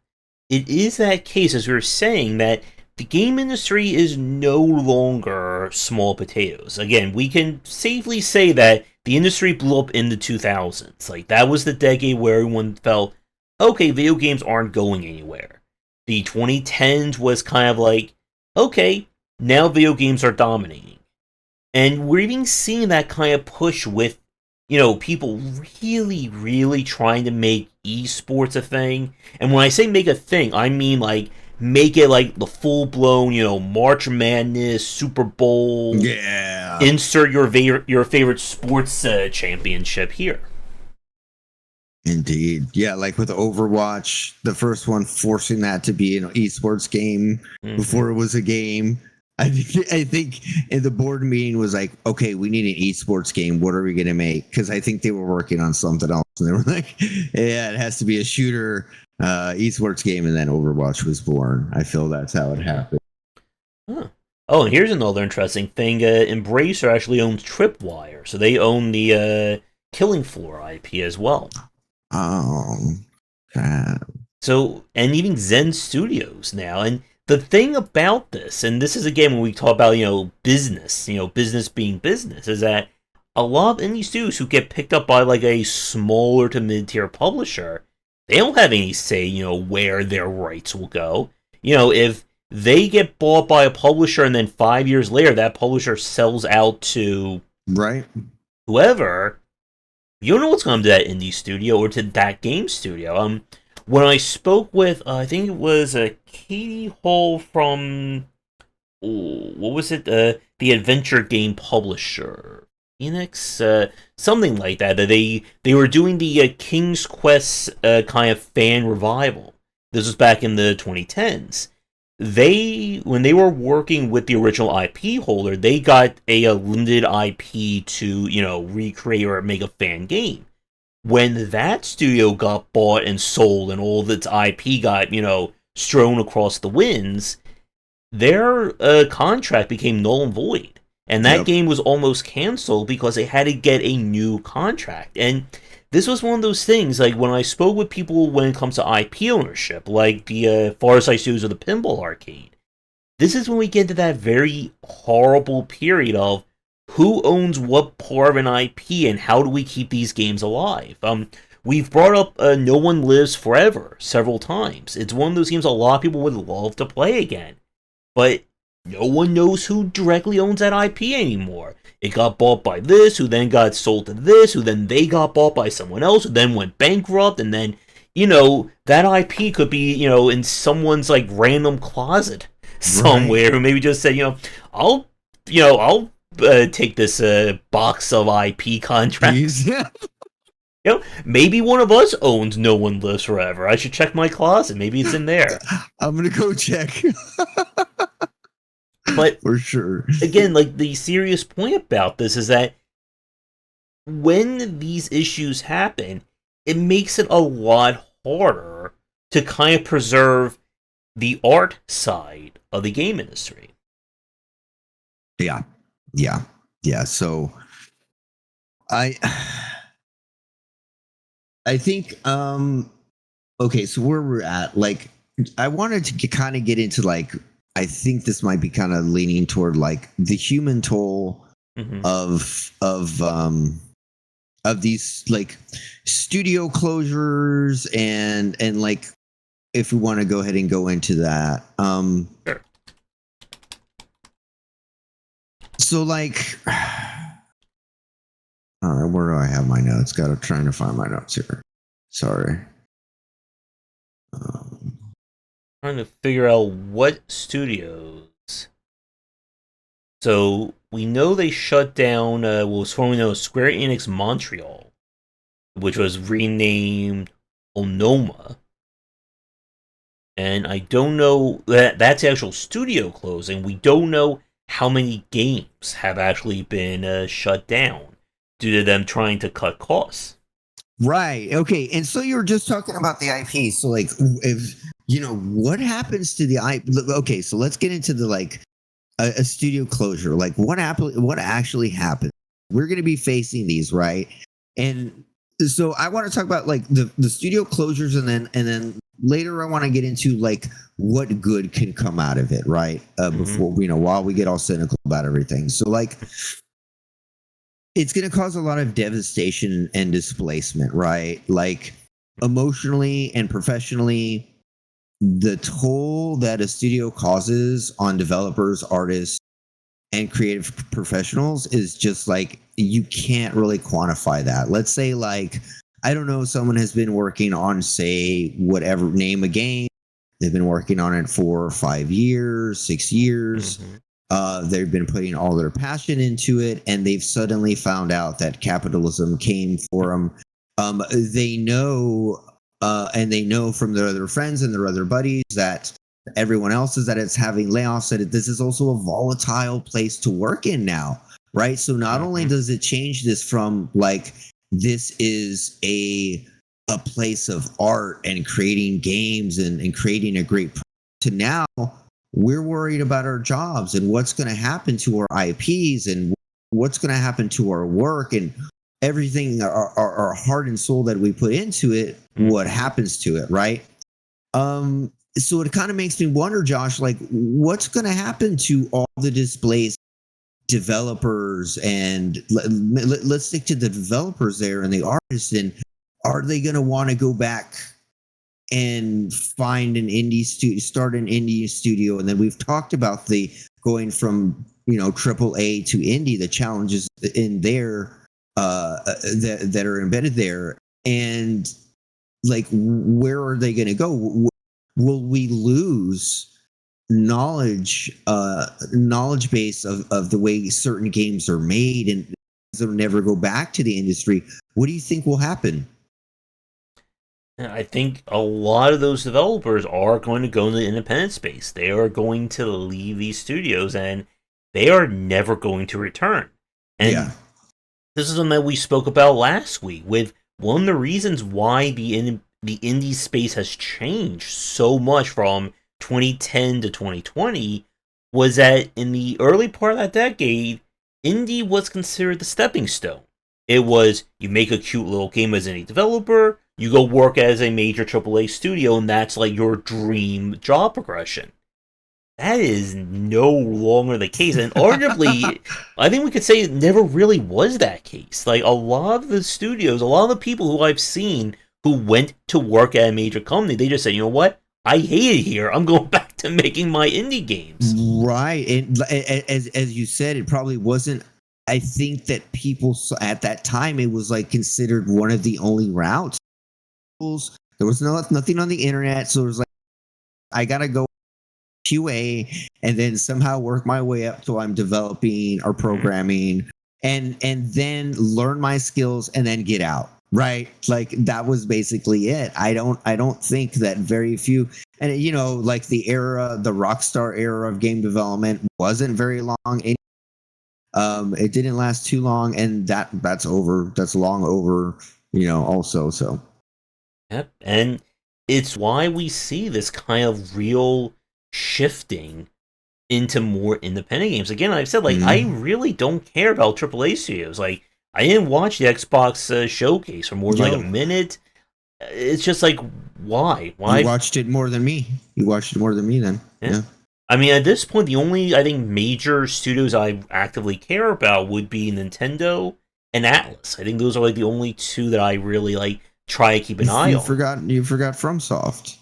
it is that case, as we were saying, that the game industry is no longer small potatoes. Again, we can safely say that the industry blew up in the 2000s. Like, that was the decade where everyone felt, okay, video games aren't going anywhere. The 2010s was kind of like, okay, now video games are dominating. And we're even seeing that kind of push with, people really, really trying to make esports a thing. And when I say make a thing, I mean like make it like the full blown, March Madness, Super Bowl. Yeah. Insert your favorite sports championship here. Indeed. Yeah, like with Overwatch, the first one forcing that to be an esports game before it was a game. I think in the board meeting was like, okay, we need an esports game. What are we going to make? Because I think they were working on something else. And they were like, yeah, it has to be a shooter esports game. And then Overwatch was born. I feel that's how it happened. Huh. Oh, and here's another interesting thing. Embracer actually owns Tripwire. So they own the Killing Floor IP as well. Oh, God. So, and even Zen Studios now. And the thing about this, and this is again when we talk about, business, business being business, is that a lot of indie studios who get picked up by like a smaller to mid-tier publisher, they don't have any say, where their rights will go. If they get bought by a publisher and then 5 years later that publisher sells out to whoever, you don't know what's going to that indie studio or to that game studio. When I spoke with, I think it was Katie Hall from, what was it? The adventure game publisher, Phoenix, something like that. They were doing the King's Quest kind of fan revival. This was back in the 2010s. when they were working with the original IP holder, they got a limited IP to, recreate or make a fan game. When that studio got bought and sold and all of its IP got, strewn across the winds, their contract became null and void. And that Yep. game was almost canceled because they had to get a new contract. And this was one of those things, like when I spoke with people when it comes to IP ownership, like the Farsight Studios or the Pinball Arcade, this is when we get to that very horrible period of who owns what part of an IP and how do we keep these games alive. We've brought up No One Lives Forever several times. It's one of those games a lot of people would love to play again, but no one knows who directly owns that IP anymore. It got bought by this, who then got sold to this, who then they got bought by someone else, who then went bankrupt, and then, that IP could be, in someone's like random closet somewhere, right, who maybe just said, I'll take this box of IP contracts. Maybe one of us owns No One Lives Forever. I should check my closet. Maybe it's in there. I'm gonna go check. But for sure, again, like the serious point about this is that when these issues happen, it makes it a lot harder to kind of preserve the art side of the game industry. Yeah. So I think okay, so where we're at, like I wanted to kind of get into like, I think this might be kind of leaning toward like the human toll of these like studio closures and like if we want to go ahead and go into that. Sure. So like, all right, where do I have my notes? Trying to find my notes here. Sorry. Trying to figure out what studios. So we know they shut down what was formerly known as Square Enix Montreal, which was renamed Onoma. And I don't know that's the actual studio closing. We don't know how many games have actually been shut down due to them trying to cut costs. Right. Okay. And so you were just talking about the IP. So like, if what happens to the IP? Okay. So let's get into the like a studio closure. Like what actually happened? We're going to be facing these, right? And so I want to talk about like the studio closures, and then later I want to get into like what good can come out of it, right? Before while we get all cynical about everything. So like, it's going to cause a lot of devastation and displacement, right? Like emotionally and professionally, the toll that a studio causes on developers, artists, and creative professionals is just like, you can't really quantify that. Let's say like, I don't know, someone has been working on, say, whatever, name a game. They've been working on it for 5 years, 6 years. They've been putting all their passion into it, and they've suddenly found out that capitalism came for them. They know, and they know from their other friends and their other buddies that everyone else is that it's having layoffs, that this is also a volatile place to work in now, right? So not only does it change this from like, this is a place of art and creating games and creating a great product, to now we're worried about our jobs and what's going to happen to our IPs and what's going to happen to our work and everything, our heart and soul that we put into it, what happens to it, right? So it kind of makes me wonder, Josh, like what's going to happen to all the displaced developers, and let's stick to the developers there and the artists, and are they going to want to go back and find an indie studio, start an indie studio? And then we've talked about the going from AAA to indie, the challenges in there that are embedded there, and like where are they going to go? Will we lose knowledge base of the way certain games are made, and they'll never go back to the industry? What do you think will happen? I think a lot of those developers are going to go into the independent space. They are going to leave these studios and they are never going to return. Yeah. And this is something that we spoke about last week with one of the reasons why the indie space has changed so much from 2010 to 2020 was that in the early part of that decade, indie was considered the stepping stone. It was you make a cute little game as any developer, you go work as a major AAA studio, and that's like your dream job progression. That is no longer the case, and arguably, I think we could say it never really was that case. Like a lot of the studios, a lot of the people who I've seen who went to work at a major company, they just said, you know what? I hate it here. I'm going back to making my indie games. Right. And as you said, it probably wasn't. I think that people at that time, it was like considered one of the only routes. There was nothing on the internet, so it was like I gotta go QA and then somehow work my way up till I'm developing or programming, and then learn my skills and then get out. Right, like that was basically it. I don't think that very few, and like the Rockstar era of game development wasn't very long. It didn't last too long, and that's over. That's long over. Also, so Yep, and it's why we see this kind of real shifting into more independent games. Again, I've said, like, I really don't care about AAA studios. Like, I didn't watch the Xbox showcase for more than like a minute. It's just like, why? You watched it more than me. You watched it more than me then. Yeah. I mean, at this point, the only, I think, major studios I actively care about would be Nintendo and Atlas. I think those are like the only two that I really like try to keep an eye on. You forgot FromSoft.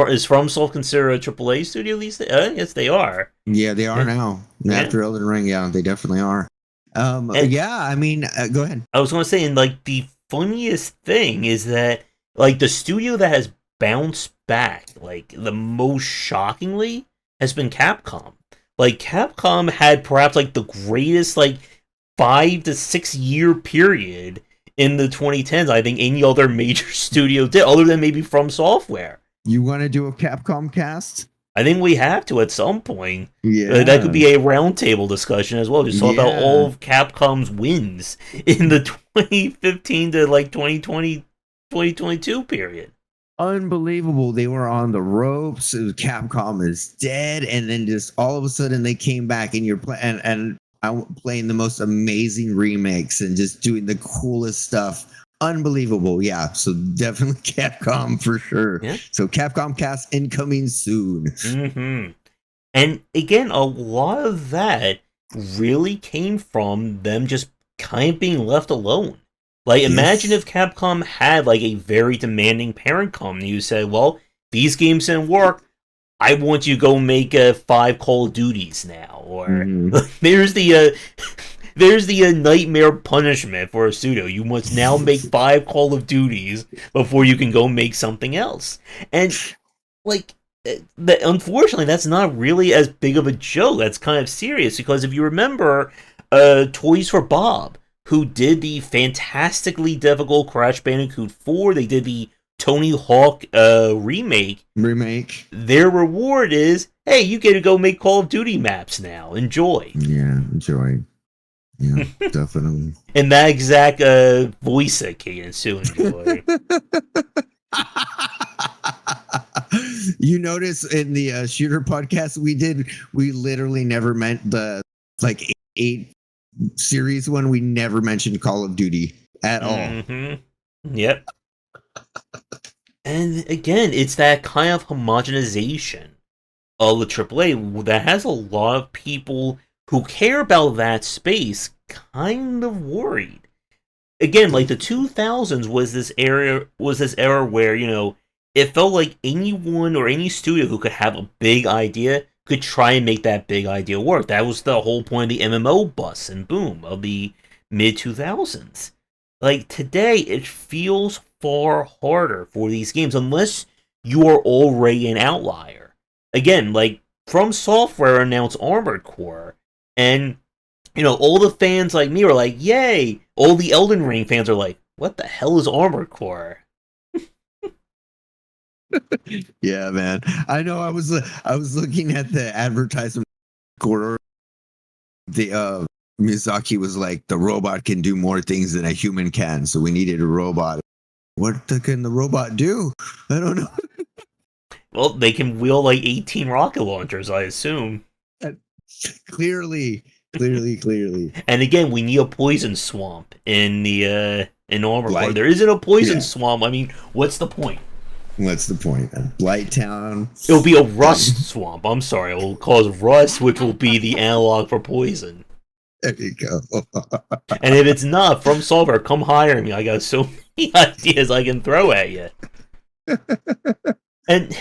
Is FromSoft considered a AAA studio these days? Yes, they are. Yeah, they are now. After Elden Ring, yeah, they definitely are. I mean, go ahead. I was going to say, and like the funniest thing is that like the studio that has bounced back, like the most shockingly, has been Capcom. Like Capcom had perhaps like the greatest like 5 to 6 year period in the 2010s. I think any other major studio did, other than maybe From Software. You want to do a Capcom cast? I think we have to at some point. Yeah. That could be a roundtable discussion as well. Just talk about all of Capcom's wins in the 2015 to like 2020, 2022 period. Unbelievable. They were on the ropes. Capcom is dead. And then just all of a sudden they came back and you're playing and I'm playing the most amazing remakes and just doing the coolest stuff. Unbelievable. Yeah. So definitely Capcom for sure. Yeah. So Capcom cast incoming soon. Mm-hmm. And again, a lot of that really came from them just kind of being left alone. Like, imagine if Capcom had like a very demanding parent company who said, well, these games didn't work. I want you to go make 5 Call of Duties now. Or there's the nightmare punishment for a studio. You must now make 5 Call of Duties before you can go make something else. And, like, unfortunately, that's not really as big of a joke. That's kind of serious, because if you remember Toys for Bob, who did the fantastically difficult Crash Bandicoot 4, they did the Tony Hawk remake. Their reward is, hey, you get to go make Call of Duty maps now. Enjoy. Yeah, enjoy. Yeah, definitely. And that exact voice cadence too. Enjoy. You notice in the shooter podcast we literally never meant the like 8 series one. We never mentioned Call of Duty at all. Yep. And again, it's that kind of homogenization of the AAA that has a lot of people who care about that space kind of worried. Again, like the 2000s was this era where, it felt like anyone or any studio who could have a big idea could try and make that big idea work. That was the whole point of the MMO bust and boom of the mid 2000s. Like today, it feels far harder for these games unless you are already an outlier. Again, like From Software announced Armored Core, and all the fans like me are like, yay! All the Elden Ring fans are like, what the hell is Armored Core? Yeah, man. I know. I was looking at the advertisement corner. The Miyazaki was like, the robot can do more things than a human can, so we needed a robot. Can the robot do? I don't know. Well, they can wheel like 18 rocket launchers, I assume. Clearly, clearly. And again, we need a poison swamp in Armor Core. Blight. There isn't a poison Yeah. swamp. I mean, what's the point? What's the point, man? Blight Town. It'll be a rust swamp. I'm sorry, it will cause rust, which will be the analog for poison. There you go. And if it's not, From Software, come hire me. I got so many ideas I can throw at you. And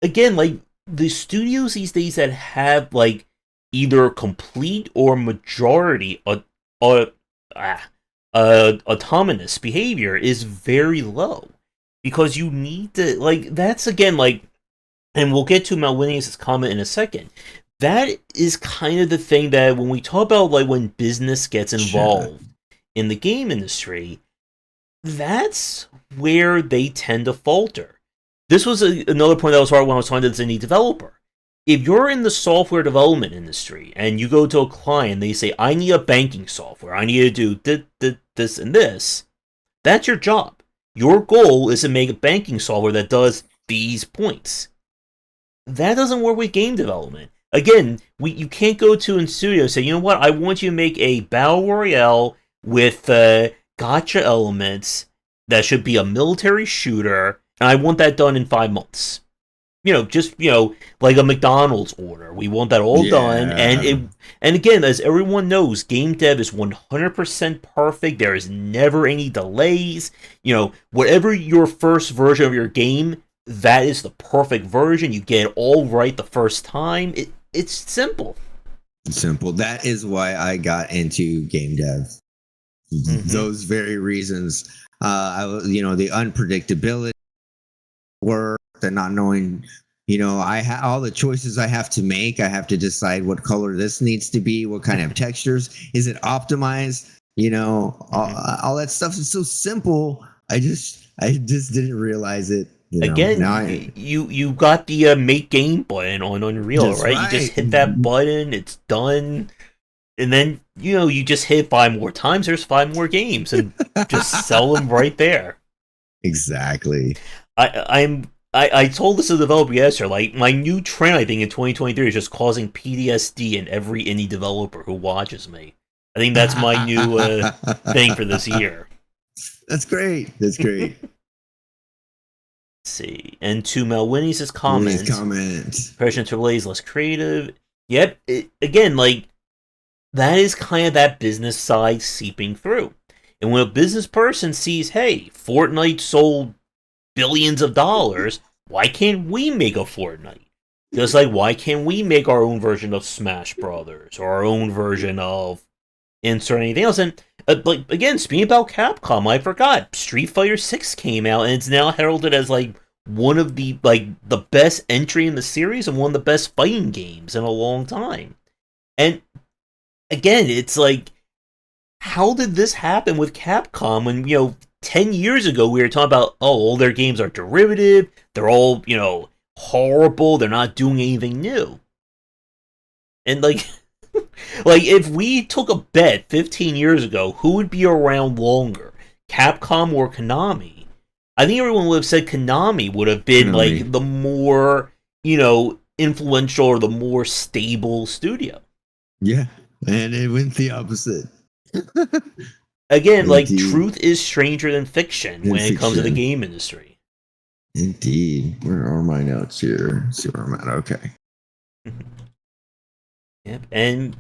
again, like the studios these days that have like either complete or majority autonomous behavior is very low, because you need to, like, that's again like, and we'll get to Malwinius' comment in a second. That is kind of the thing that when we talk about like when business gets involved in the game industry, that's where they tend to falter. This was another point that was hard when I was talking to the indie developer. If you're in the software development industry and you go to a client and they say, I need a banking software, I need to do this and this, that's your job. Your goal is to make a banking software that does these points. That doesn't work with game development. Again, you can't go to a studio and say, you know what, I want you to make a battle royale with gotcha elements that should be a military shooter, and I want that done in 5 months. Just like a McDonald's order. We want that all done, and again, as everyone knows, game dev is 100% perfect. There is never any delays. Whatever your first version of your game, that is the perfect version. You get it all right the first time. It's simple. Simple. That is why I got into game dev. Mm-hmm. Those very reasons. The unpredictability, work, and not knowing. All the choices I have to make. I have to decide what color this needs to be, what kind of textures. Is it optimized? All that stuff is so simple. I just didn't realize it. Again, you got the make game button on Unreal, right? You just hit that button, it's done, and then you just hit 5 more times. There's 5 more games, and just sell them right there. Exactly. I told this to the developer yesterday. Like, my new trend, I think, in 2023 is just causing PTSD in every indie developer who watches me. I think that's my new thing for this year. That's great. Let's see. And to Malwinius' comment. Version AAA is less creative. Yep. Again, like, that is kind of that business side seeping through. And when a business person sees, hey, Fortnite sold billions of dollars, why can't we make a Fortnite? Just like, why can't we make our own version of Smash Brothers or our own version of insert anything else? And again, speaking about Capcom, I forgot Street Fighter 6 came out, and it's now heralded as like one of the best entry in the series and one of the best fighting games in a long time. And again, it's like, how did this happen with Capcom when 10 years ago we were talking about, all their games are derivative, they're all horrible, they're not doing anything new? And like if we took a bet 15 years ago, who would be around longer, Capcom or Konami? I think everyone would have said Konami would have been like the more, influential or the more stable studio. Yeah, and it went the opposite. Again, like, truth is stranger than fiction when it comes to the game industry. Indeed. Where are my notes here? Let's see where I'm at. Okay. Yep. And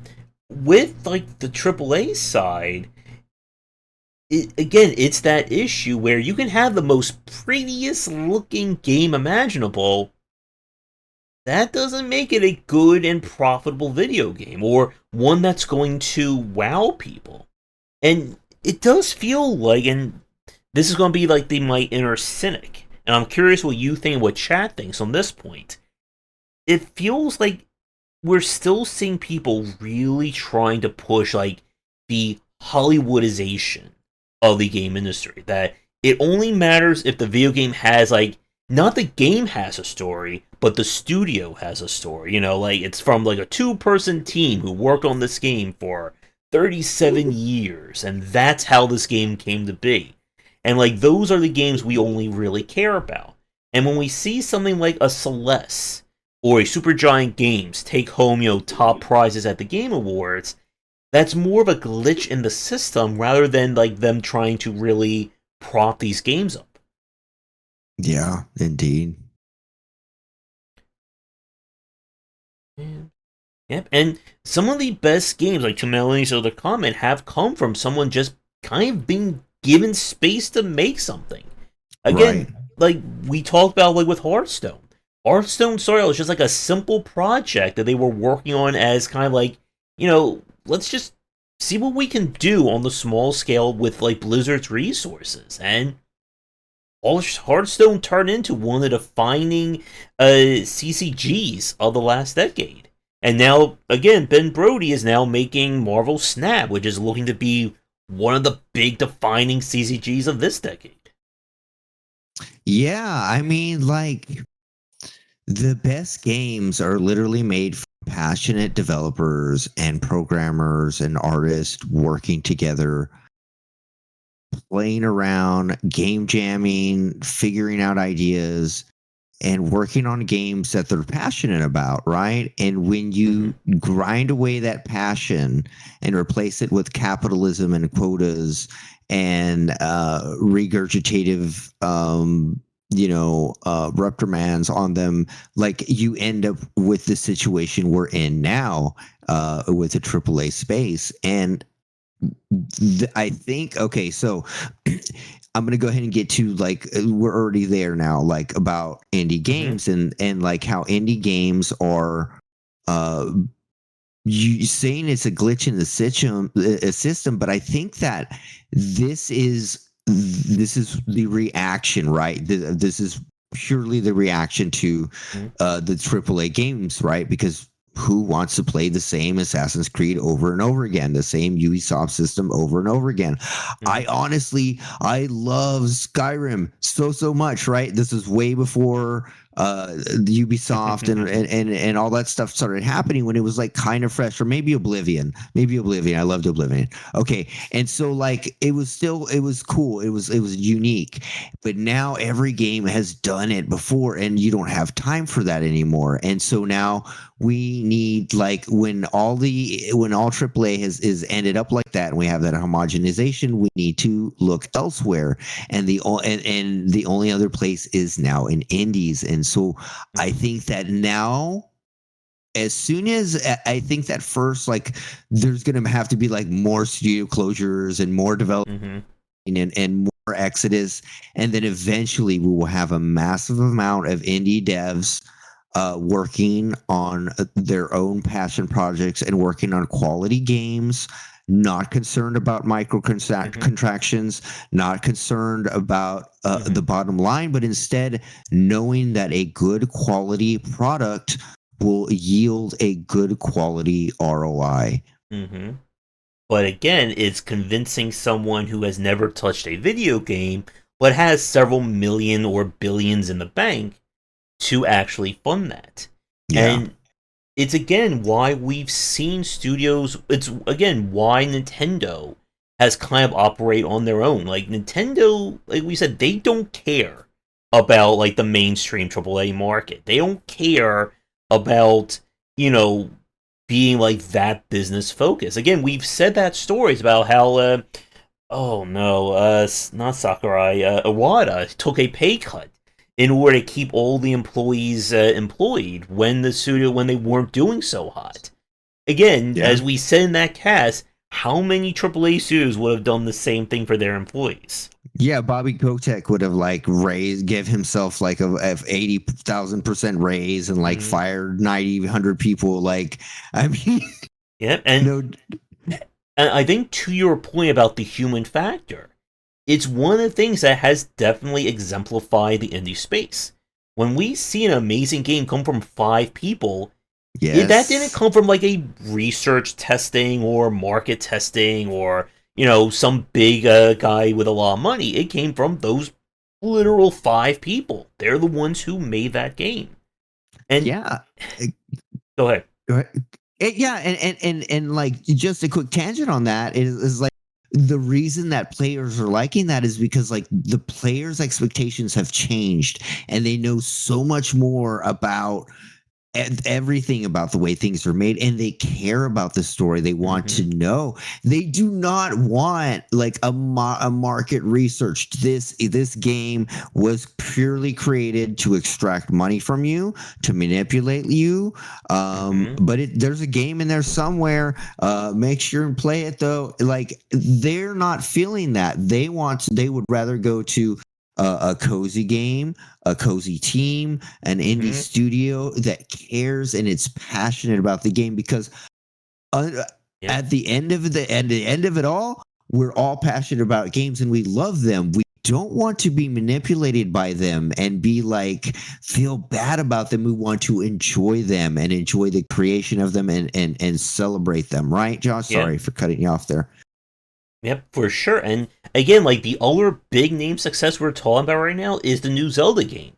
with like the AAA side, it's that issue where you can have the most prettiest looking game imaginable. That doesn't make it a good and profitable video game, or one that's going to wow people. And it does feel like, and this is going to be like my inner cynic, and I'm curious what you think, what chat thinks on this point. It feels like we're still seeing people really trying to push like the Hollywoodization of the game industry. That it only matters if the video game has like not the game has a story, but the studio has a story. You know, like it's from like a two-person team who worked on this game for 37 years, and that's how this game came to be. And like those are the games we only really care about. And when we see something like a Celeste or a Supergiant Games take home, top prizes at the Game Awards, that's more of a glitch in the system rather than like them trying to really prop these games up. Yeah, indeed. Yep, and some of the best games, like Chameleon's Other Comment, have come from someone just kind of being given space to make something. Right. Again, like we talked about, like with Hearthstone. Hearthstone Story was just like a simple project that they were working on as kind of like, let's just see what we can do on the small scale with like Blizzard's resources, and all Hearthstone turned into one of the defining CCGs of the last decade. And now, again, Ben Brody is now making Marvel Snap, which is looking to be one of the big defining CCGs of this decade. Yeah, I mean, like, the best games are literally made from passionate developers and programmers and artists working together, playing around, game jamming, figuring out ideas, and working on games that they're passionate about, right? And when you grind away that passion and replace it with capitalism and quotas and regurgitative, reprimands on them, like you end up with the situation we're in now with the AAA space. And I think, okay, so I'm gonna go ahead and get to like we're already there now, like about indie games and like how indie games are you saying it's a glitch in the system, but I think that this is the reaction, right? This is purely the reaction to the AAA games, right? Because who wants to play the same Assassin's Creed over and over again, the same Ubisoft system over and over again? I love Skyrim so much, right? This is way before the Ubisoft and all that stuff started happening, when it was like kind of fresh. Or maybe Oblivion. I loved Oblivion. Okay, and so like it was cool, it was unique, but now every game has done it before and you don't have time for that anymore. And so now we need, like, when all AAA is ended up like that and we have that homogenization, we need to look elsewhere. And the only other place is now in indies. And so I think that now, as soon as I think that first, like, there's going to have to be like more studio closures and more development and more exodus. And then eventually we will have a massive amount of indie devs working on their own passion projects and working on quality games, not concerned about contractions, not concerned about the bottom line, but instead knowing that a good quality product will yield a good quality ROI. But again, it's convincing someone who has never touched a video game but has several million or billions in the bank to actually fund that. Yeah. And it's again why we've seen studios, it's again why Nintendo has kind of operate on their own. Like Nintendo, like we said, they don't care about like the mainstream AAA market. They don't care about, being like that business focused. Again, we've said that stories about how not Sakurai, Iwata took a pay cut in order to keep all the employees employed when they weren't doing so hot. Again, as we said in that cast, how many AAA studios would have done the same thing for their employees? Yeah, Bobby Kotick would have like give himself like a 80,000% raise and like fired 100 people. Like, I mean, yeah, and I think to your point about the human factor, it's one of the things that has definitely exemplified the indie space. When we see an amazing game come from 5 people, that didn't come from like a research testing or market testing or some big guy with a lot of money. It came from those literal 5 people. They're the ones who made that game. And Yeah. go ahead. Yeah, and like just a quick tangent on that is like the reason that players are liking that is because like the players' expectations have changed and they know so much more about everything about the way things are made, and they care about the story. They want to know. They do not want like a market researched. This game was purely created to extract money from you, to manipulate you. But there's a game in there somewhere. Make sure and play it though. Like they're not feeling that. They would rather go to a cozy game, a cozy team, an indie studio that cares and it's passionate about the game because at the end of it all, we're all passionate about games and we love them. We don't want to be manipulated by them and be like feel bad about them. We want to enjoy them and enjoy the creation of them and celebrate them, right, Josh? Sorry for cutting you off there. Yep, for sure. And again, like the other big name success we're talking about right now is the new Zelda game.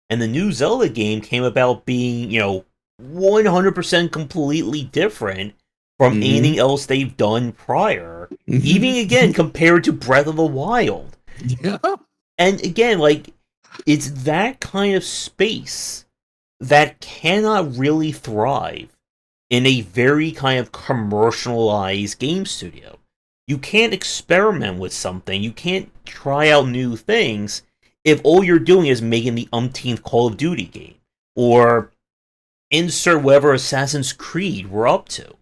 And the new Zelda game came about being, 100% completely different from anything else they've done prior. Even again, compared to Breath of the Wild. Yeah. And again, like, it's that kind of space that cannot really thrive in a very kind of commercialized game studio. You can't experiment with something. You can't try out new things if all you're doing is making the umpteenth Call of Duty game. Or insert whatever Assassin's Creed we're up to.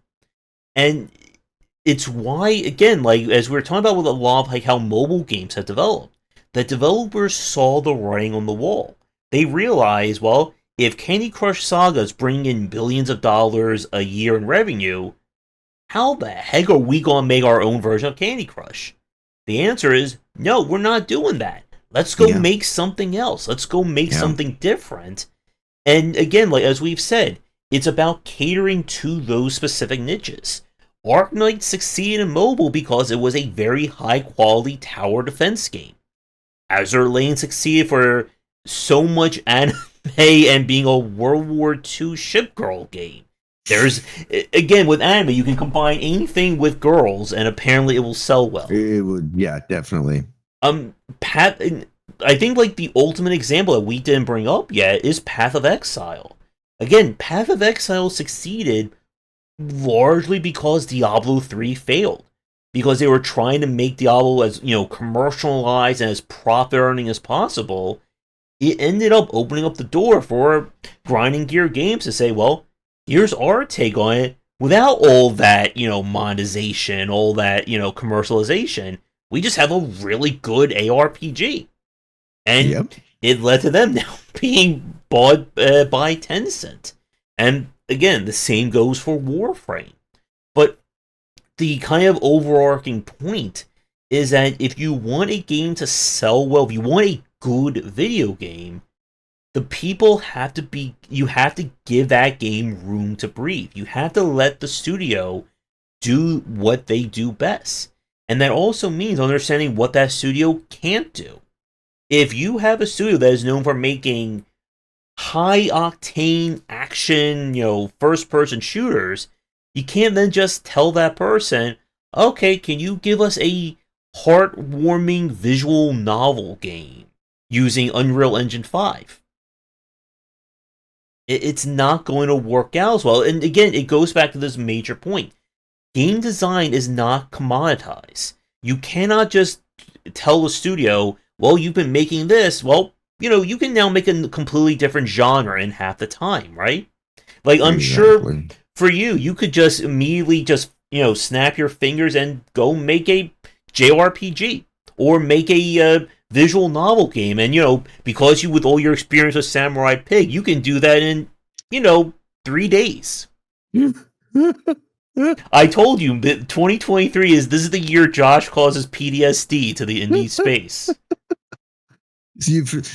And it's why, again, like, as we were talking about with a lot of like how mobile games have developed, that developers saw the writing on the wall. They realized, well, if Candy Crush Saga is bringing in billions of dollars a year in revenue, how the heck are we going to make our own version of Candy Crush? The answer is, no, we're not doing that. Let's go make something else. Let's go make something different. And again, like as we've said, it's about catering to those specific niches. Arknight succeeded in mobile because it was a very high-quality tower defense game. Azur Lane succeeded for so much anime and being a World War II ship girl game. There's, again, with anime, you can combine anything with girls, and apparently it will sell well. It would, yeah, definitely. I think, like, the ultimate example that we didn't bring up yet is Path of Exile. Again, Path of Exile succeeded largely because Diablo 3 failed. Because they were trying to make Diablo as, commercialized and as profit-earning as possible. It ended up opening up the door for Grinding Gear Games to say, well, here's our take on it without all that, monetization, all that, commercialization. We just have a really good ARPG. And it led to them now being bought by Tencent. And again, the same goes for Warframe. But the kind of overarching point is that if you want a game to sell well, if you want a good video game, the people have to be, you have to give that game room to breathe. You have to let the studio do what they do best. And that also means understanding what that studio can't do. If you have a studio that is known for making high-octane action, first-person shooters, you can't then just tell that person, okay, can you give us a heartwarming visual novel game using Unreal Engine 5? It's not going to work out as well. And again, it goes back to this major point. Game design is not commoditized. You cannot just tell the studio, well, you've been making this, well, you can now make a completely different genre in half the time, right? Like, I'm sure for you could just immediately just, snap your fingers and go make a JRPG or make a visual novel game. And, because with all your experience with Samurai Pig, you can do that in, 3 days. I told you, 2023 this is the year Josh causes PTSD to the indie space.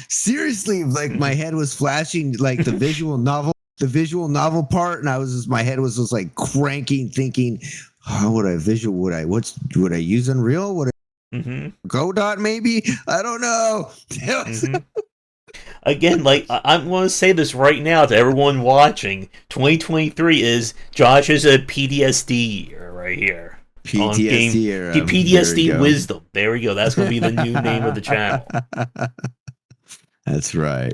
Seriously, like my head was flashing like the visual novel part, and my head was just like cranking, thinking, how would I use Unreal? Mm-hmm. Godot, maybe? I don't know. Mm-hmm. Again, like I'm going to say this right now to everyone watching: 2023 is Josh's a PTSD year right here on game PTSD era. There we PTSD go. Wisdom. There we go. That's going to be the new name of the channel. That's right.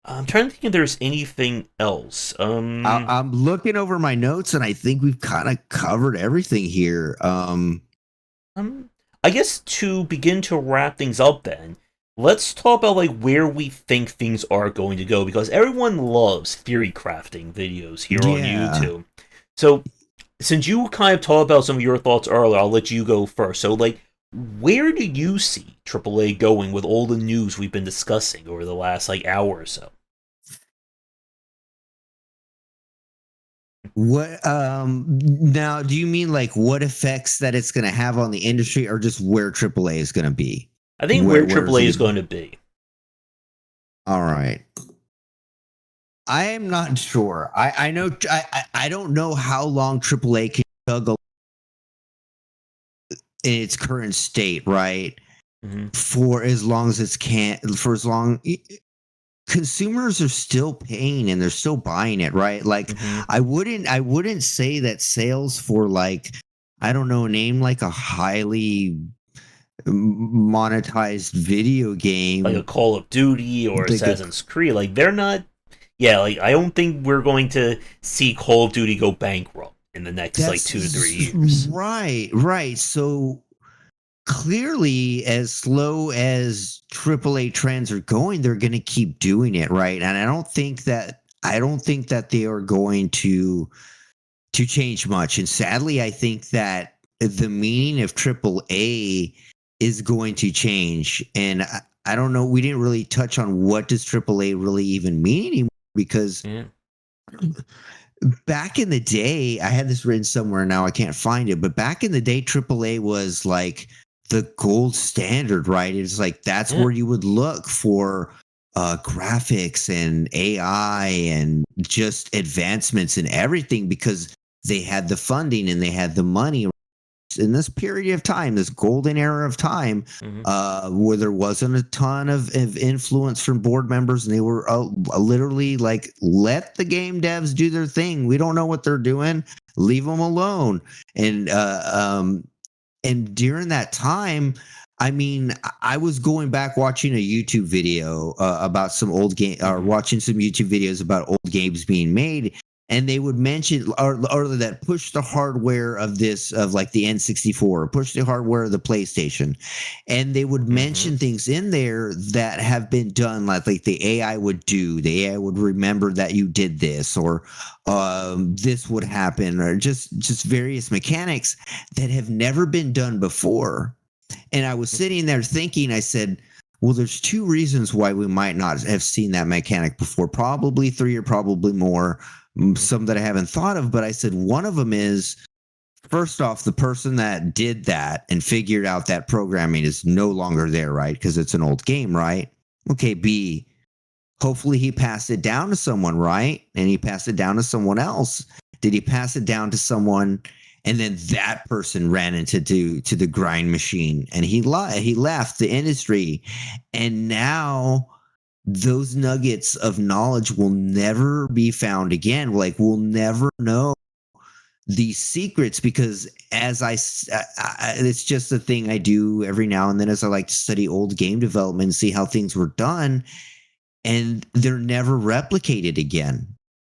I'm trying to think if there's anything else. I'm looking over my notes, and I think we've kind of covered everything here. I guess to begin to wrap things up, then let's talk about like where we think things are going to go, because everyone loves theory crafting videos here on Yeah. YouTube. So since you kind of talked about some of your thoughts earlier, I'll let you go first. So like, where do you see AAA going with all the news we've been discussing over the last like hour or so? What now do you mean like what effects that it's going to have on the industry, or just where AAA is going to be? I think where Where's AAA it is gonna... going to be. All right. I am not sure. I know I don't know how long AAA can chug in its current state, right? Mm-hmm. For as long as it's can for as long consumers are still paying and they're still buying it, right? Like Mm-hmm. I wouldn't say that sales for like, I don't know, name like a highly monetized video Like a game. Call of Duty or Like a, Assassin's Creed, like they're not. Yeah, like I don't think we're going to see Call of Duty go bankrupt in the next like 2 to 3 years. right. So clearly, as slow as AAA trends are going, they're going to keep doing it, right? And I don't think that they are going to change much. And sadly, I think that the meaning of AAA is going to change. And I don't know. We didn't really touch on what does AAA really even mean anymore, because Yeah. back in the day, I had this written somewhere. Now I can't find it, but back in the day, AAA was like the gold standard, right? It's like that's Yeah. where you would look for graphics and AI and just advancements in everything, because they had the funding and they had the money in this period of time, this golden era of time, Mm-hmm. where there wasn't a ton of influence from board members, and they were literally like, let the game devs do their thing. We don't know what they're doing. Leave them alone. And and during that time, I mean, I was going back watching a YouTube video about some old game, or Mm-hmm. watching some YouTube videos about old games being made, and they would mention, or that push the hardware of this, of like the N64, push the hardware of the PlayStation, and they would Mm-hmm. mention things in there that have been done, like the AI would do, the AI would remember that you did this, or this would happen, or just various mechanics that have never been done before. And I was sitting there thinking, I said, well, there's two reasons why we might not have seen that mechanic before. Probably three, or probably more, some that I haven't thought of. But I said, one of them is, first off, the person that did that and figured out that programming is no longer there, right? Because it's an old game, right? Okay, B, hopefully he passed it down to someone, right? And he passed it down to someone else. Did he pass it down to someone, and then that person ran into to the grind machine, and he left the industry, and now those nuggets of knowledge will never be found again. Like, we'll never know these secrets, because as it's just a thing I do every now and then, as I like to study old game development and see how things were done, and they're never replicated again.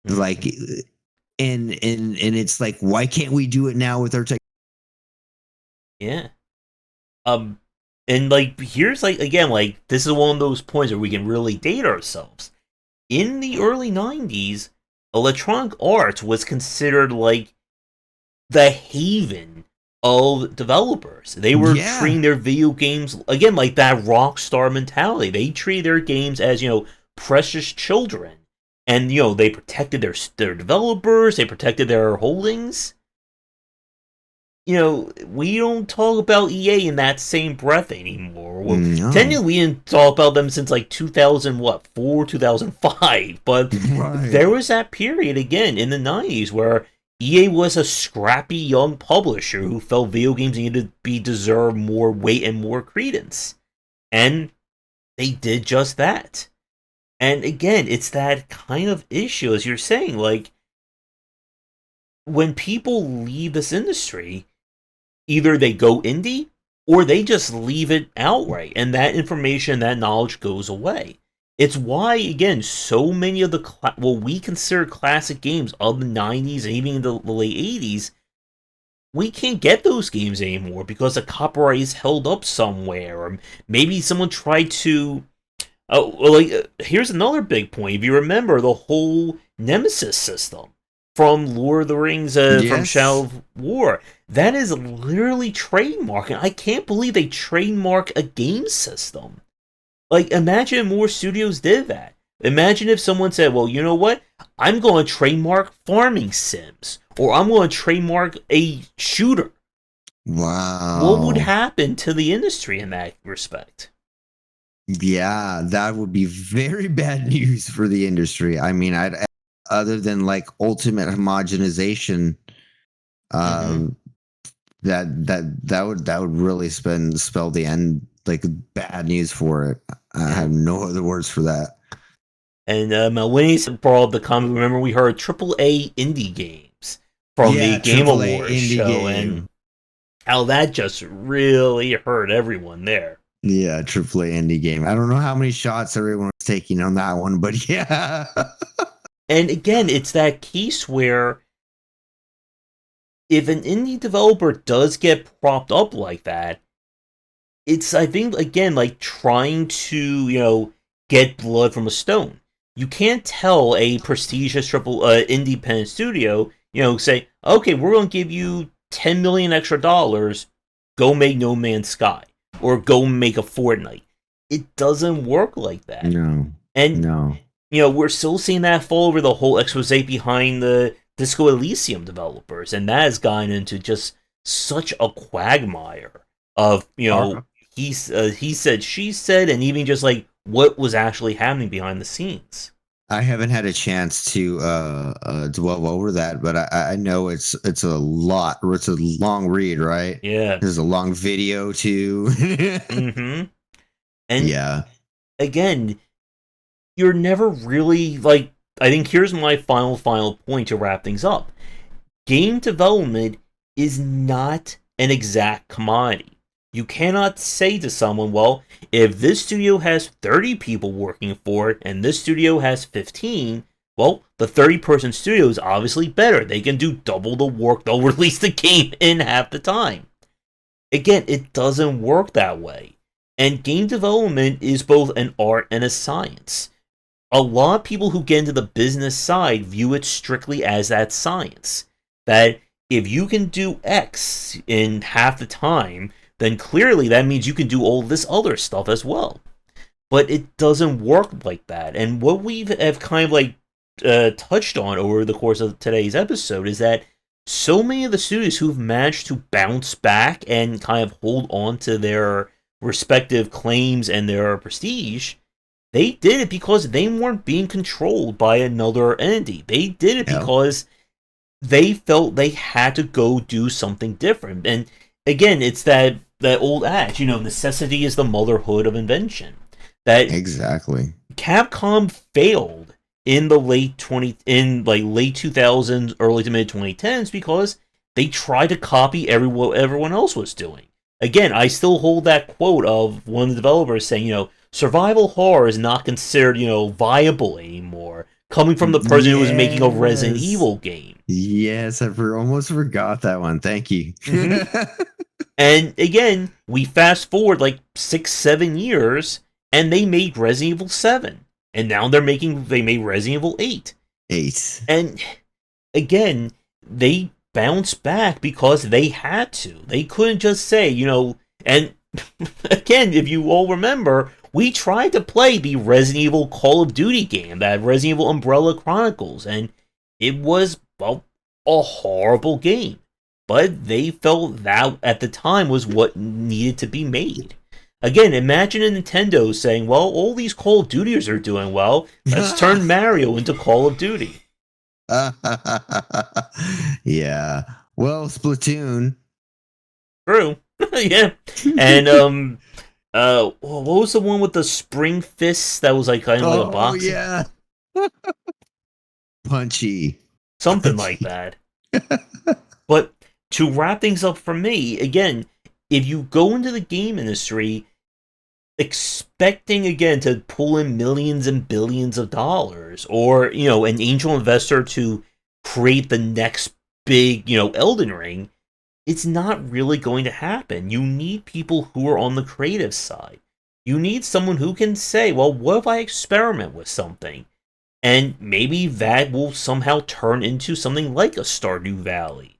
Like, Mm-hmm. and it's like, why can't we do it now with our tech? Yeah. Um, and like here's like again like this is one of those points where we can really date ourselves. In the early '90s, Electronic Arts was considered like the haven of developers. They were Yeah, treating their video games again like that rock star mentality. They treated their games as precious children, and they protected their developers. They protected their holdings. We don't talk about EA in that same breath anymore. Well, no, technically, we didn't talk about them since like 2004, 2005. But right. there was that period again in the '90s where EA was a scrappy young publisher who felt video games needed to be deserve more weight and more credence. And they did just that. And again, it's that kind of issue, as you're saying, like, when people leave this industry, either they go indie or they just leave it outright, and that information, that knowledge goes away. It's why, again, so many of the what we consider classic games of the 90s and even the late 80s, we can't get those games anymore because the copyright is held up somewhere, or maybe someone tried to. Oh, well, here's another big point. If you remember the whole Nemesis system from Lord of the Rings, from Shadow of War, that is literally trademarking. I can't believe they trademark a game system. Like, imagine if more studios did that. Imagine if someone said, well, you know what? I'm going to trademark farming sims, or I'm going to trademark a shooter. Wow. What would happen to the industry in that respect? Yeah, that would be very bad news for the industry. I mean, other than like ultimate homogenization, that would really spell the end, like bad news for it. I have no other words for that. And Malwini brought up the comment. Remember, we heard AAA indie games from the Game AAA Awards show, and how that just really hurt everyone there. Yeah, AAA indie game. I don't know how many shots everyone was taking on that one, but yeah. And again, it's that case where if an indie developer does get propped up like that, it's, I think, again, like trying to, get blood from a stone. You can't tell a prestigious independent studio, say, okay, we're going to give you $10 million extra, go make No Man's Sky, or go make a Fortnite. It doesn't work like that. No. And, no. We're still seeing that fall over the whole expose behind the Disco Elysium developers, and that has gotten into just such a quagmire of, he said, she said, and even just like what was actually happening behind the scenes. I haven't had a chance to dwell over that, but I know it's a lot. It's a long read, right? Yeah. There's a long video too. And again, you're never really like. I think here's my final point to wrap things up. Game development is not an exact commodity. You cannot say to someone, well, if this studio has 30 people working for it and this studio has 15, well, the 30-person studio is obviously better. They can do double the work. They'll release the game in half the time. Again, it doesn't work that way. And game development is both an art and a science. A lot of people who get into the business side view it strictly as that science. That if you can do X in half the time, then clearly that means you can do all this other stuff as well. But it doesn't work like that. And what we have kind of like touched on over the course of today's episode is that so many of the studios who've managed to bounce back and kind of hold on to their respective claims and their prestige, they did it because they weren't being controlled by another entity. They did it because they felt they had to go do something different. And again, it's that old adage, necessity is the motherhood of invention. That exactly. Capcom failed in the late 2000s, early to mid 2010s because they tried to copy what everyone else was doing. Again, I still hold that quote of one of the developers saying, survival horror is not considered, viable anymore, coming from the person who was making a Resident Evil game. Yes, I almost forgot that one. Thank you. And again, we fast forward like 6-7 years, and they made Resident Evil 7. And now they made Resident Evil 8. And again, they bounced back because they had to. They couldn't just say, and again, if you all remember, we tried to play the Resident Evil Call of Duty game, that Resident Evil Umbrella Chronicles, and it was, a horrible game. But they felt that at the time was what needed to be made. Again, imagine a Nintendo saying, well, all these Call of Duties are doing well. Let's turn Mario into Call of Duty. Yeah. Well, Splatoon. True. Yeah. And what was the one with the spring fists that was like kind of like a Oh boxing? yeah. Punchy. Something like Punchy. that. But to wrap things up for me, again, if you go into the game industry expecting again to pull in millions and billions of dollars, or an angel investor to create the next big, Elden Ring, it's not really going to happen. You need people who are on the creative side. You need someone who can say, well, what if I experiment with something? And maybe that will somehow turn into something like a Stardew Valley.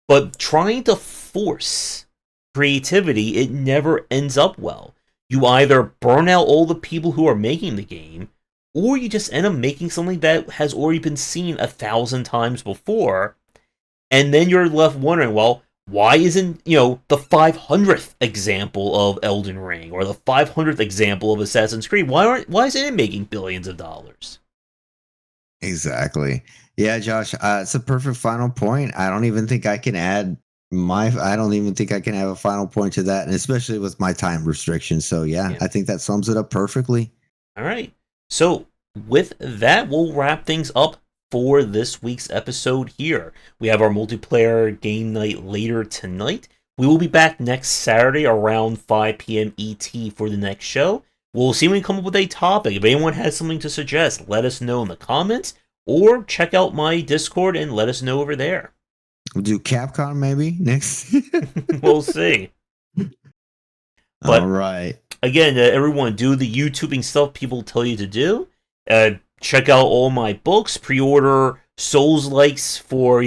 But trying to force creativity, it never ends up well. You either burn out all the people who are making the game, or you just end up making something that has already been seen 1,000 times before, and then you're left wondering, well, why isn't the 500th example of Elden Ring or the 500th example of Assassin's Creed? Why isn't it making billions of dollars? Exactly. Yeah, Josh, it's a perfect final point. I don't even think I can add I don't even think I can have a final point to that, and especially with my time restrictions. So yeah, Yeah. I think that sums it up perfectly. All right. So with that, we'll wrap things up for this week's episode here. We have our multiplayer game night later tonight. We will be back next Saturday around 5 p.m. ET for the next show. We'll see when we come up with a topic. If anyone has something to suggest, let us know in the comments or check out my Discord and let us know over there. We'll do Capcom maybe next. We'll see. All But right. again, everyone, do the YouTubing stuff people tell you to do. Check out all my books. Pre-order Souls likes for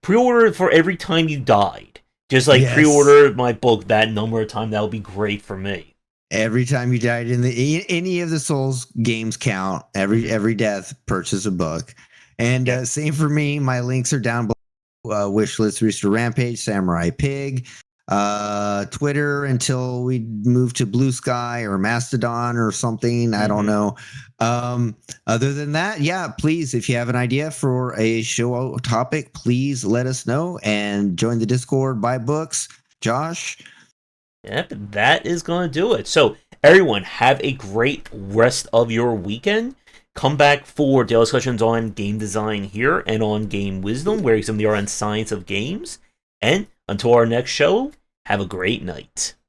pre-order for every time you died. Just like Yes. pre-order my book that number of time. That would be great for me. Every time you died in any of the Souls games count. Every death, purchase a book. And Yeah. same for me. My links are down below. Wishlist Rooster Rampage, Samurai Pig, Twitter until we move to Blue Sky or Mastodon or something. I don't know. Other than that, yeah, please, if you have an idea for a show topic, please let us know and join the Discord, buy books. Josh? Yep, that is going to do it. So, everyone, have a great rest of your weekend. Come back for daily discussions on game design here and on game wisdom, where some of the are on science of games. And until our next show, have a great night.